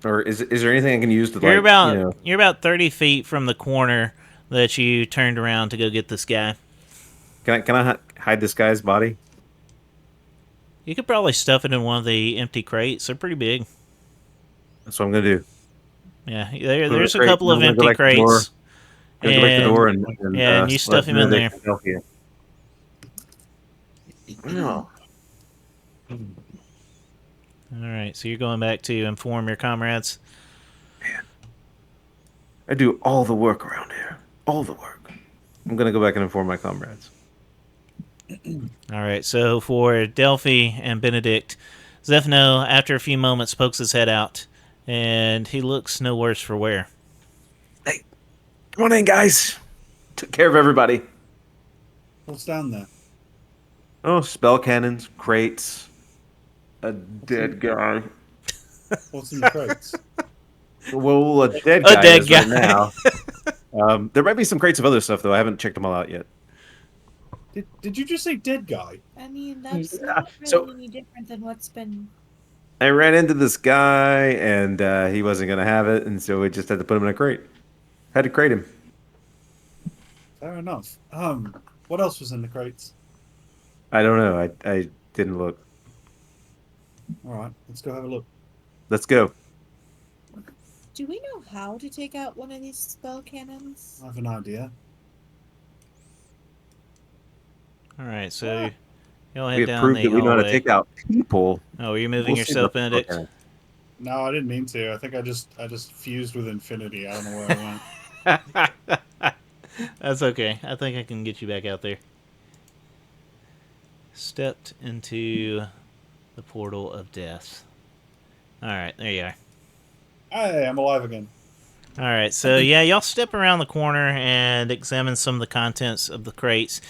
Or is there anything I can use to, You're like, about you're about 30 feet from the corner that you turned around to go get this guy. Can I hide this guy's body? You could probably stuff it in one of the empty crates. They're pretty big. That's what I'm gonna do. Yeah, Go there's to a the couple crate, of I'm gonna go empty back to the door. crates. Go back to the door and and you stuff him in there. Oh. All right, so you're going back to inform your comrades. I do all the work around here. All the work. I'm gonna go back and inform my comrades. All right, so for Delphi and Benedict, Zephno, after a few moments, pokes his head out, and he looks no worse for wear. Hey, come on in, guys. Took care of everybody. What's down there? Oh, spell cannons, crates, a dead guy. What's in the crates? Well, a dead A guy dead is guy. right now. There might be some crates of other stuff though. I haven't checked them all out yet. Did you just say dead guy? I mean, that's Yeah, not really so- any different than what's been. I ran into this guy, and he wasn't gonna have it, and so we just had to put him in a crate. Had to crate him. Fair enough. What else was in the crates? I don't know. I didn't look. All right, let's go have a look. Let's go. Do we know how to take out one of these spell cannons? I have an idea. All right, so you'll head We have down proved the that we know how to hallway. take out people. Oh, are you moving We'll see yourself, about the Benedict? spell No, I didn't mean to. I think I just fused with infinity. I don't know where I went. That's okay. I think I can get you back out there. Stepped into the portal of death. All right, there you are. Hey, I'm alive again. All right, so yeah, y'all step around the corner and examine some of the contents of the crates.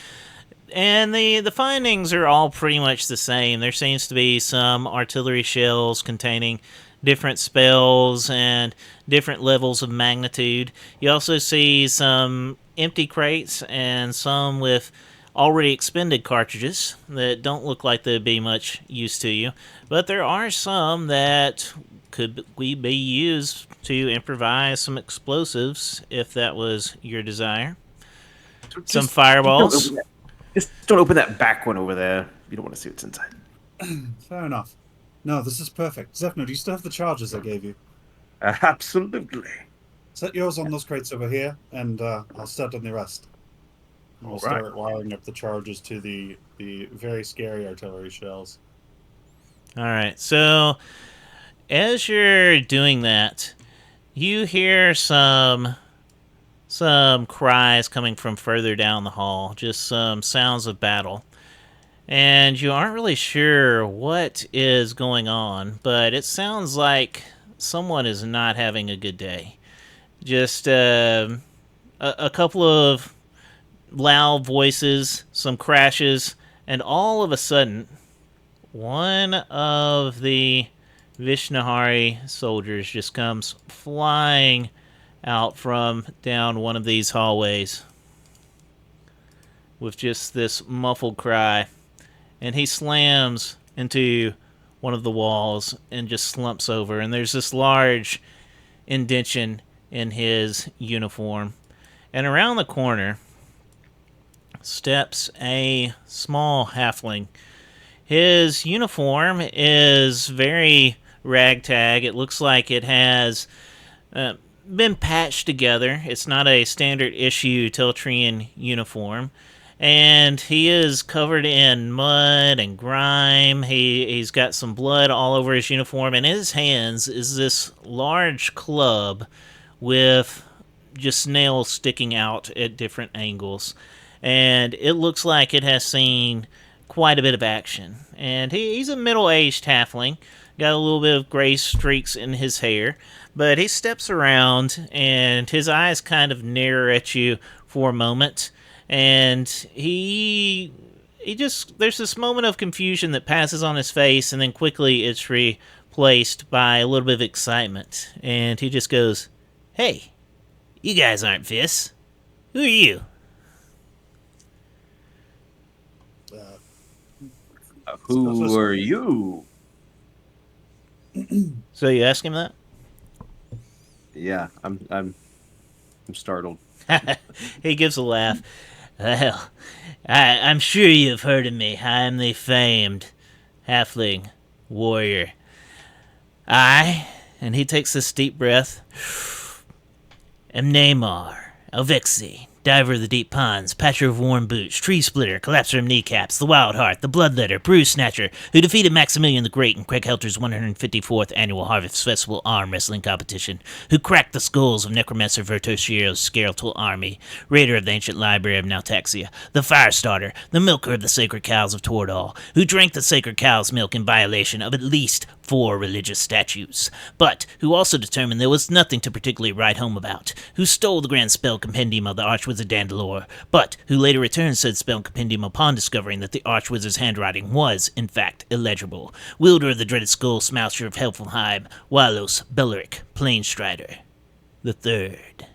And the findings are all pretty much the same. There seems to be some artillery shells containing different spells and different levels of magnitude. You also see some empty crates and some with already expended cartridges that don't look like they'd be much use to you. But there are some that could be used to improvise some explosives if that was your desire. Some fireballs. Just don't open that back one over there. You don't want to see what's inside. Fair enough. No, this is perfect. Zephno, do you still have the charges I gave you? Absolutely. Set yours on those crates over here, and I'll set on the rest. And we'll Alright. start wiring up the charges to the very scary artillery shells. All right, so as you're doing that, you hear some cries coming from further down the hall, just some sounds of battle. And you aren't really sure what is going on, but it sounds like someone is not having a good day. Just a couple of loud voices, some crashes, and all of a sudden, one of the Vishnahari soldiers just comes flying out from down one of these hallways with just this muffled cry. And he slams into one of the walls and just slumps over. And there's this large indention in his uniform. And around the corner steps a small halfling. His uniform is very ragtag. It looks like it has been patched together. It's not a standard issue Teltrian uniform. And he is covered in mud and grime. He's got some blood all over his uniform. And in his hands is this large club with just nails sticking out at different angles. And it looks like it has seen quite a bit of action. And he's a middle-aged halfling. Got a little bit of gray streaks in his hair. But he steps around, and his eyes kind of narrow at you for a moment. And he just, there's this moment of confusion that passes on his face, and then quickly it's replaced by a little bit of excitement. And he just goes, "Hey, you guys aren't Vis. Who are you?" Who are you? So you ask him that? Yeah, I'm startled. He gives a laugh. "Well, I'm sure you've heard of me. I'm the famed halfling warrior. And he takes this deep breath, am Neymar Alvexi Diver of the Deep Ponds, Patcher of Worn Boots, Tree Splitter, Collapser of Kneecaps, the Wild Heart, the Bloodletter, Bruise Snatcher, who defeated Maximilian the Great in Craig Helter's 154th Annual Harvest Festival Arm Wrestling Competition, who cracked the skulls of Necromancer Vertosiero's skeletal army, Raider of the Ancient Library of Nautaxia, the Firestarter, the Milker of the Sacred Cows of Tordal, who drank the sacred cow's milk in violation of at least 4 religious statutes, but who also determined there was nothing to particularly write home about, who stole the grand spell compendium of the Archwizard Dandalore, but who later returned said spell compendium upon discovering that the Archwizard's handwriting was, in fact, illegible, wielder of the dreaded skull Smousher of Helfenheim, Walos Belleric Plainstrider the Third.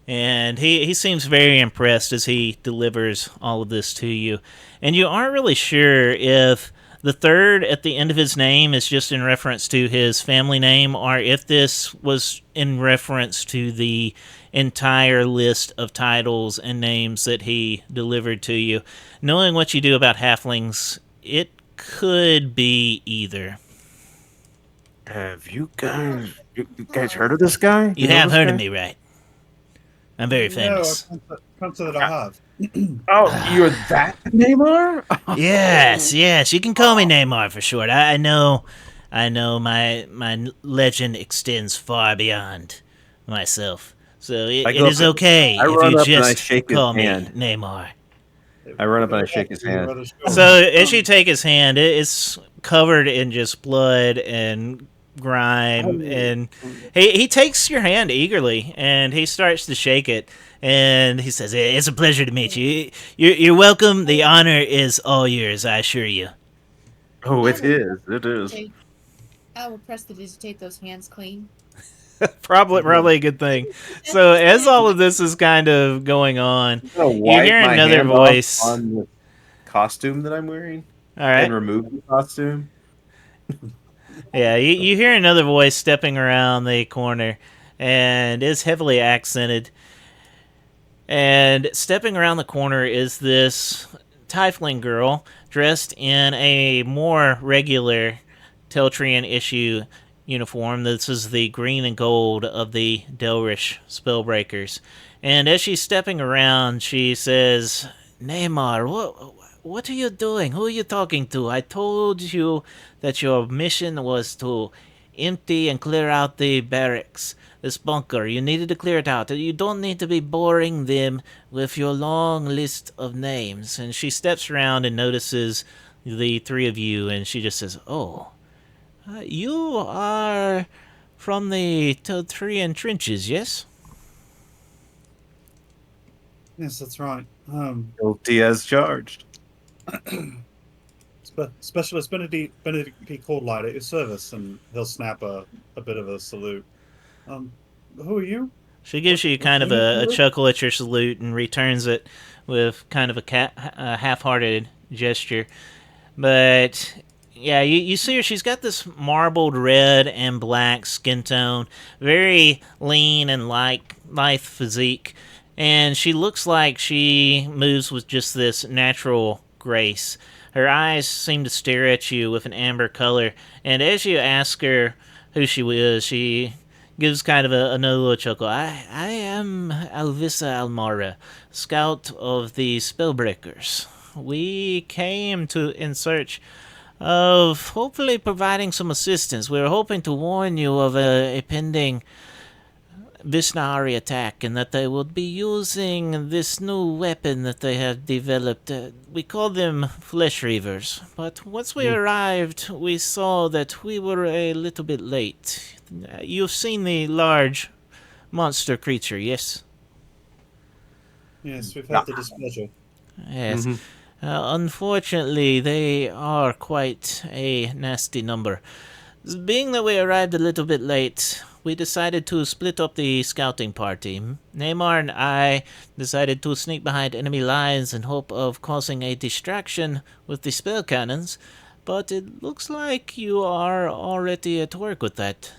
And he seems very impressed as he delivers all of this to you. And you aren't really sure if the third at the end of his name is just in reference to his family name, or if this was in reference to the entire list of titles and names that he delivered to you. Knowing what you do about halflings, it could be either. Have you guys heard of this guy? You know have this heard guy? of me, right? I'm very famous. No, I can't say that I have. Oh, you're that Neymar? Yes, you can call me Neymar for short. I know my legend extends far beyond myself. So it is okay I if run you up and I just shake his call me hand. Neymar. I run up and I shake his hand. So as you take his hand, it's covered in just blood and grime, and he takes your hand eagerly, and he starts to shake it, and he says, "It's a pleasure to meet you. You're welcome. The honor is all yours, I assure you." Oh, it is. It is. I will press the digitate those hands clean. Probably a good thing. So as all of this is kind of going on, You hear another voice. On the costume that I'm wearing, all right, and remove the costume. yeah, you hear another voice stepping around the corner, and it's heavily accented. And stepping around the corner is this tiefling girl dressed in a more regular Teltrian issue uniform. This is the green and gold of the Delrish Spellbreakers. And as she's stepping around, she says, "Neymar, what are you doing? Who are you talking to? I told you that your mission was to empty and clear out the barracks. This bunker, you needed to clear it out. You don't need to be boring them with your long list of names." And she steps around and notices the three of you, and she just says, "Oh, you are from the Teltrian trenches, yes?" Yes, that's right. Guilty as charged. Specialist Benedict P. Coldlight at your service, and he'll snap a bit of a salute. Who are you? She gives you kind of a chuckle at your salute and returns it with kind of a half-hearted gesture. But yeah, you see her. She's got this marbled red and black skin tone, very lean and lithe physique, and she looks like she moves with just this natural grace. Her eyes seem to stare at you with an amber color, and as you ask her who she is, she gives kind of another little chuckle. I am Alvissa Almara, scout of the Spellbreakers. We came in search of hopefully providing some assistance. We were hoping to warn you of a pending Vishnari attack, and that they would be using this new weapon that they have developed. We call them Flesh Reavers. But once we arrived, we saw that we were a little bit late. You've seen the large monster creature, yes? Yes, we've had the displeasure. Yes. Unfortunately, they are quite a nasty number. Being that we arrived a little bit late, we decided to split up the scouting party. Neymar and I decided to sneak behind enemy lines in hope of causing a distraction with the spell cannons, but it looks like you are already at work with that.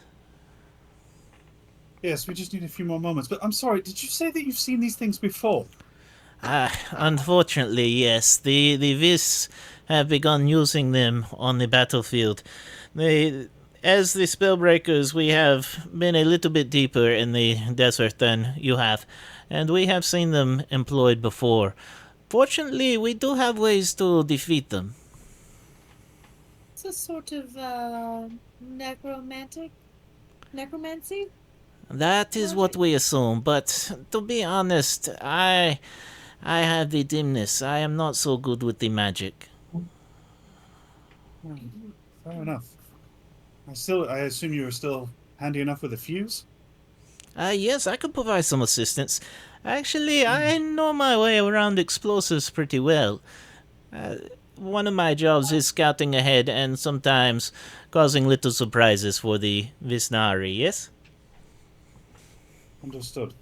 Yes, we just need a few more moments. But I'm sorry, did you say that you've seen these things before? Unfortunately, yes. The Vis have begun using them on the battlefield. As the Spellbreakers, we have been a little bit deeper in the desert than you have, and we have seen them employed before. Fortunately, we do have ways to defeat them. It's a sort of necromancy. That is what we assume, but to be honest, I have the dimness. I am not so good with the magic. Fair enough. I assume you are still handy enough with a fuse? Yes, I could provide some assistance. Actually, I know my way around explosives pretty well. One of my jobs is scouting ahead and sometimes causing little surprises for the Visnari, yes? Understood.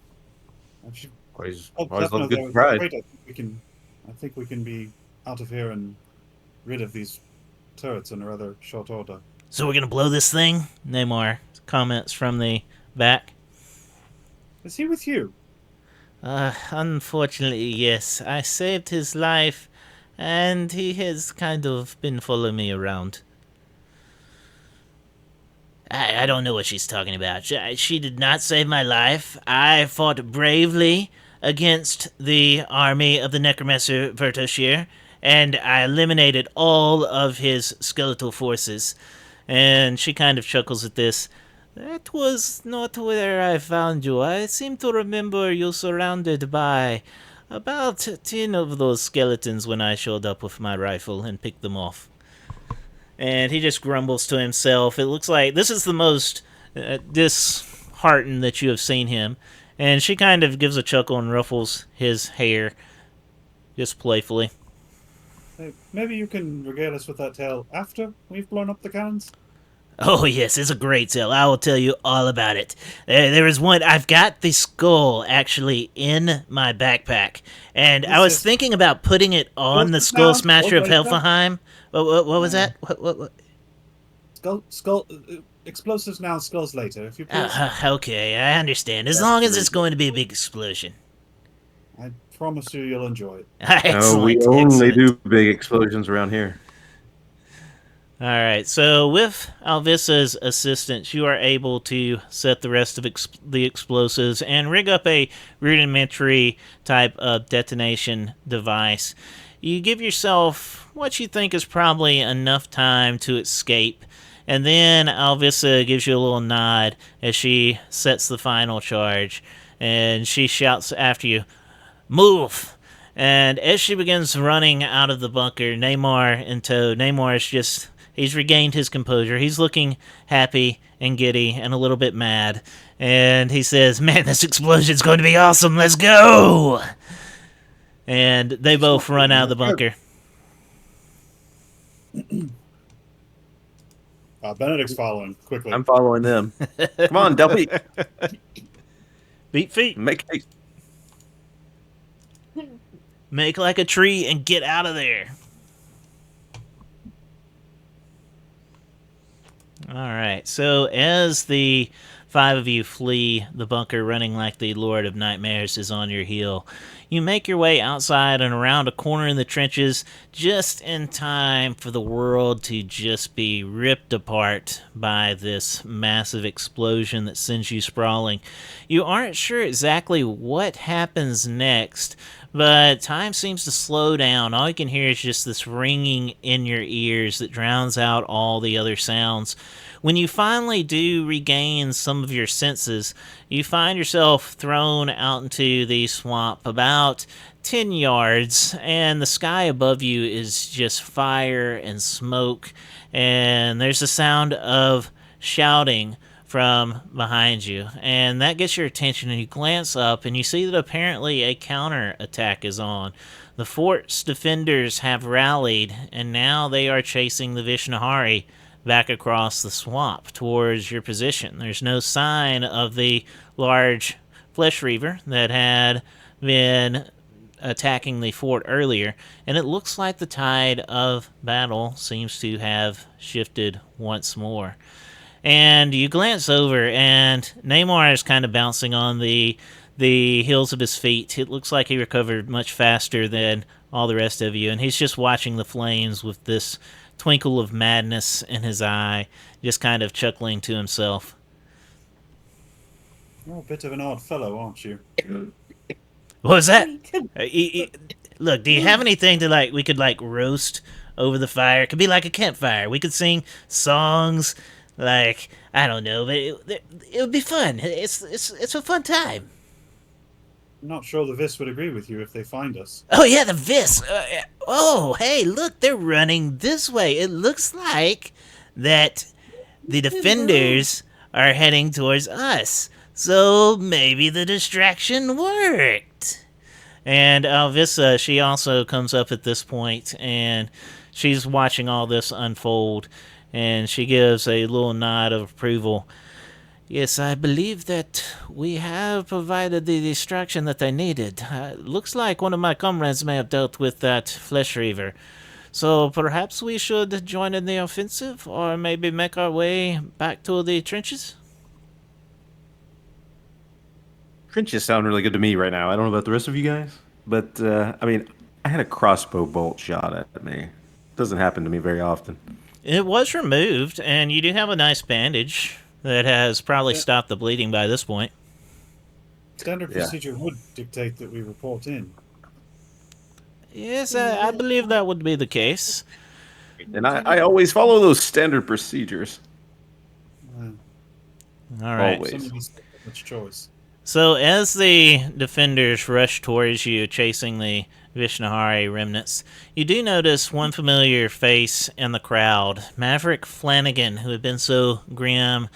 If you Always, help always love a Zephyr good there, surprise. great, I think we can be out of here and rid of these turrets in a rather short order. So we're gonna blow this thing? Namor comments from the back. Is he with you? Unfortunately, yes. I saved his life, and he has kind of been following me around. I don't know what she's talking about. She did not save my life. I fought bravely against the army of the Necromancer Vertoshir, and I eliminated all of his skeletal forces. And she kind of chuckles at this. That was not where I found you. I seem to remember you surrounded by about 10 of those skeletons when I showed up with my rifle and picked them off. And he just grumbles to himself. It looks like this is the most disheartened that you have seen him. And she kind of gives a chuckle and ruffles his hair, just playfully. Hey, maybe you can regale us with that tale after we've blown up the cannons? Oh, yes, it's a great tale. I will tell you all about it. There is one. I've got the skull actually in my backpack. And I was thinking about putting it on the Skull Smasher of Helfheim. What was that? What? Explosives now, skulls later, if you please. Okay, I understand. As That's long as very it's going to be a big explosion. I promise you'll enjoy it. Excellent. No, we only excellent. do big explosions around here. All right, so with Alvissa's assistance, you are able to set the rest of the explosives and rig up a rudimentary type of detonation device. You give yourself what you think is probably enough time to escape, and then Alvissa gives you a little nod as she sets the final charge, and she shouts after you, "Move!" And as she begins running out of the bunker, Namor in tow, Namor is just... He's regained his composure. He's looking happy and giddy and a little bit mad. And he says, "Man, this explosion's going to be awesome. Let's go!" And they both run out of the bunker. Benedict's following quickly. I'm following them. Come on, Delphi. Beat feet. Make haste. Make like a tree and get out of there. Alright, so as the five of you flee the bunker running like the Lord of Nightmares is on your heel, you make your way outside and around a corner in the trenches just in time for the world to just be ripped apart by this massive explosion that sends you sprawling. You aren't sure exactly what happens next, but time seems to slow down. All you can hear is just this ringing in your ears that drowns out all the other sounds. When you finally do regain some of your senses, you find yourself thrown out into the swamp about 10 yards, and the sky above you is just fire and smoke, and there's the sound of shouting from behind you, and that gets your attention, and you glance up and you see that apparently a counter attack is on. The fort's defenders have rallied, and now they are chasing the Vishnahari back across the swamp towards your position. There's no sign of the large flesh reaver that had been attacking the fort earlier, and it looks like the tide of battle seems to have shifted once more. And you glance over, and Namor is kind of bouncing on the heels of his feet. It looks like he recovered much faster than all the rest of you, and he's just watching the flames with this twinkle of madness in his eye, just kind of chuckling to himself. You're a bit of an odd fellow, aren't you? What was that? We could- Look, do you have anything to we could roast over the fire? It could be like a campfire. We could sing songs, I don't know, but it would be fun. It's a fun time. I'm not sure the Vis would agree with you if they find us. Oh yeah, the Vis. Oh hey, look, they're running this way. It looks like that the defenders are heading towards us. So maybe the distraction worked. And Alvissa, she also comes up at this point, and she's watching all this unfold, and she gives a little nod of approval. Yes, I believe that we have provided the distraction that they needed. Looks like one of my comrades may have dealt with that flesh reaver. So perhaps we should join in the offensive, or maybe make our way back to the trenches? Trenches sound really good to me right now. I don't know about the rest of you guys, but I mean, I had a crossbow bolt shot at me. Doesn't happen to me very often. It was removed, and you do have a nice bandage that has probably stopped the bleeding by this point. Standard Yeah. procedure would dictate that we report in. Yes, I believe that would be the case. And I always follow those standard procedures. Uh, All right. Always. some of us don't have much choice. So as the defenders rush towards you, chasing the Vishnahari remnants, you do notice one familiar face in the crowd. Maverick Flanagan, who had been so grim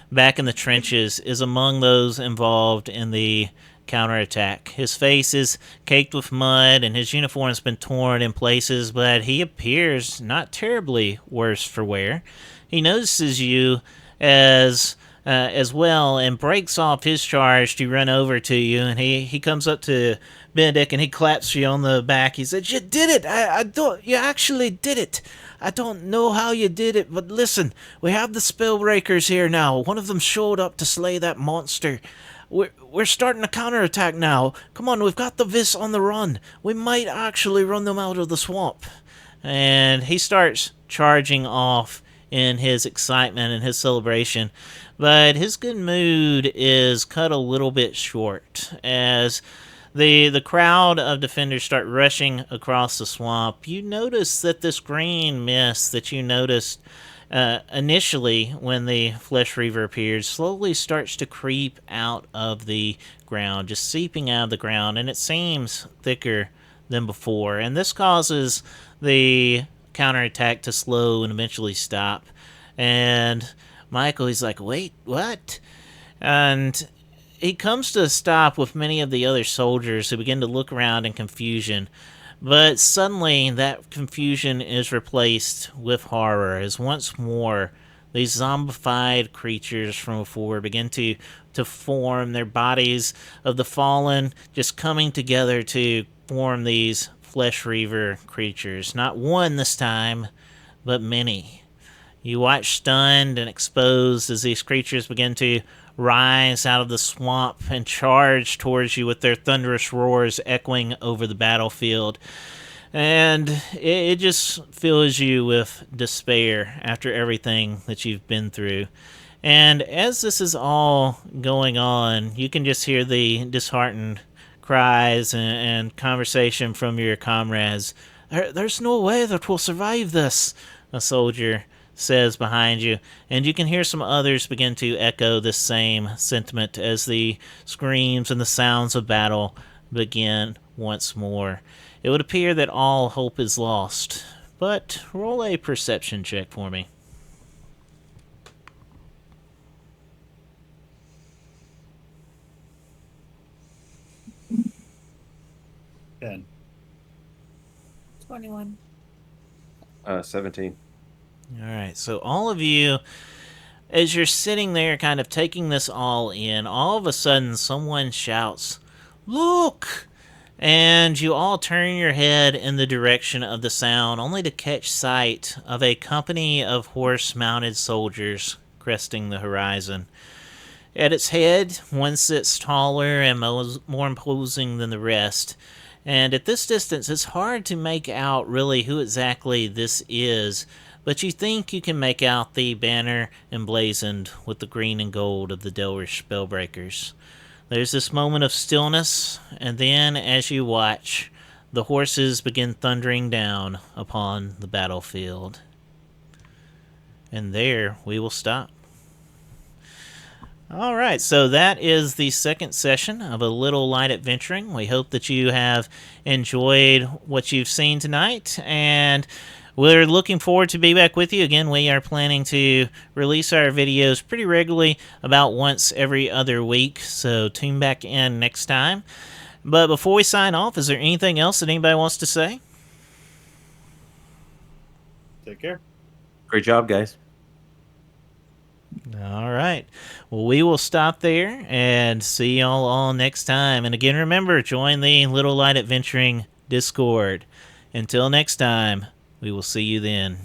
back in the trenches, is among those involved in the counterattack. His face is caked with mud, and his uniform's been torn in places, but he appears not terribly worse for wear. He notices you as well, and breaks off his charge to run over to you, and he comes up to Benedict and he claps you on the back. He says, "You did it! I don't. You actually did it! I don't know how you did it, but listen, we have the Spellbreakers here now. One of them showed up to slay that monster. We're starting a counterattack now. Come on, we've got the Vis on the run. We might actually run them out of the swamp." And he starts charging off in his excitement and his celebration. But his good mood is cut a little bit short as the crowd of defenders start rushing across the swamp. You notice that this green mist that you noticed initially when the Flesh Reaver appeared slowly starts to creep out of the ground, just seeping out of the ground, and it seems thicker than before. And this causes the counterattack to slow and eventually stop. And Michael, he's like, "Wait, what?" And he comes to a stop with many of the other soldiers who begin to look around in confusion. But suddenly that confusion is replaced with horror as once more these zombified creatures from before begin to form, their bodies of the fallen just coming together to form these Flesh Reaver creatures. Not one this time, but many. You watch stunned and exposed as these creatures begin to rise out of the swamp and charge towards you with their thunderous roars echoing over the battlefield. And it just fills you with despair after everything that you've been through. And as this is all going on, you can just hear the disheartened cries and conversation from your comrades. There's no way that we'll survive this," a soldier says behind you, and you can hear some others begin to echo this same sentiment as the screams and the sounds of battle begin once more. It would appear that all hope is lost, but roll a perception check for me. Ben. 21. 17. All right, so all of you, as you're sitting there kind of taking this all in, all of a sudden someone shouts, "Look!" And you all turn your head in the direction of the sound, only to catch sight of a company of horse-mounted soldiers cresting the horizon. At its head, one sits taller and more imposing than the rest. And at this distance, it's hard to make out really who exactly this is. but you think you can make out the banner emblazoned with the green and gold of the Delrish Spellbreakers. There's this moment of stillness, and then as you watch, the horses begin thundering down upon the battlefield. And there we will stop. All right, so that is the second session of A Little Light Adventuring. We hope that you have enjoyed what you've seen tonight, and we're looking forward to be back with you. Again, we are planning to release our videos pretty regularly, about once every other week, so tune back in next time. But before we sign off, is there anything else that anybody wants to say? Take care. Great job, guys. All right. Well, we will stop there and see y'all all next time. And again, remember, join the Little Light Adventuring Discord. Until next time, we will see you then.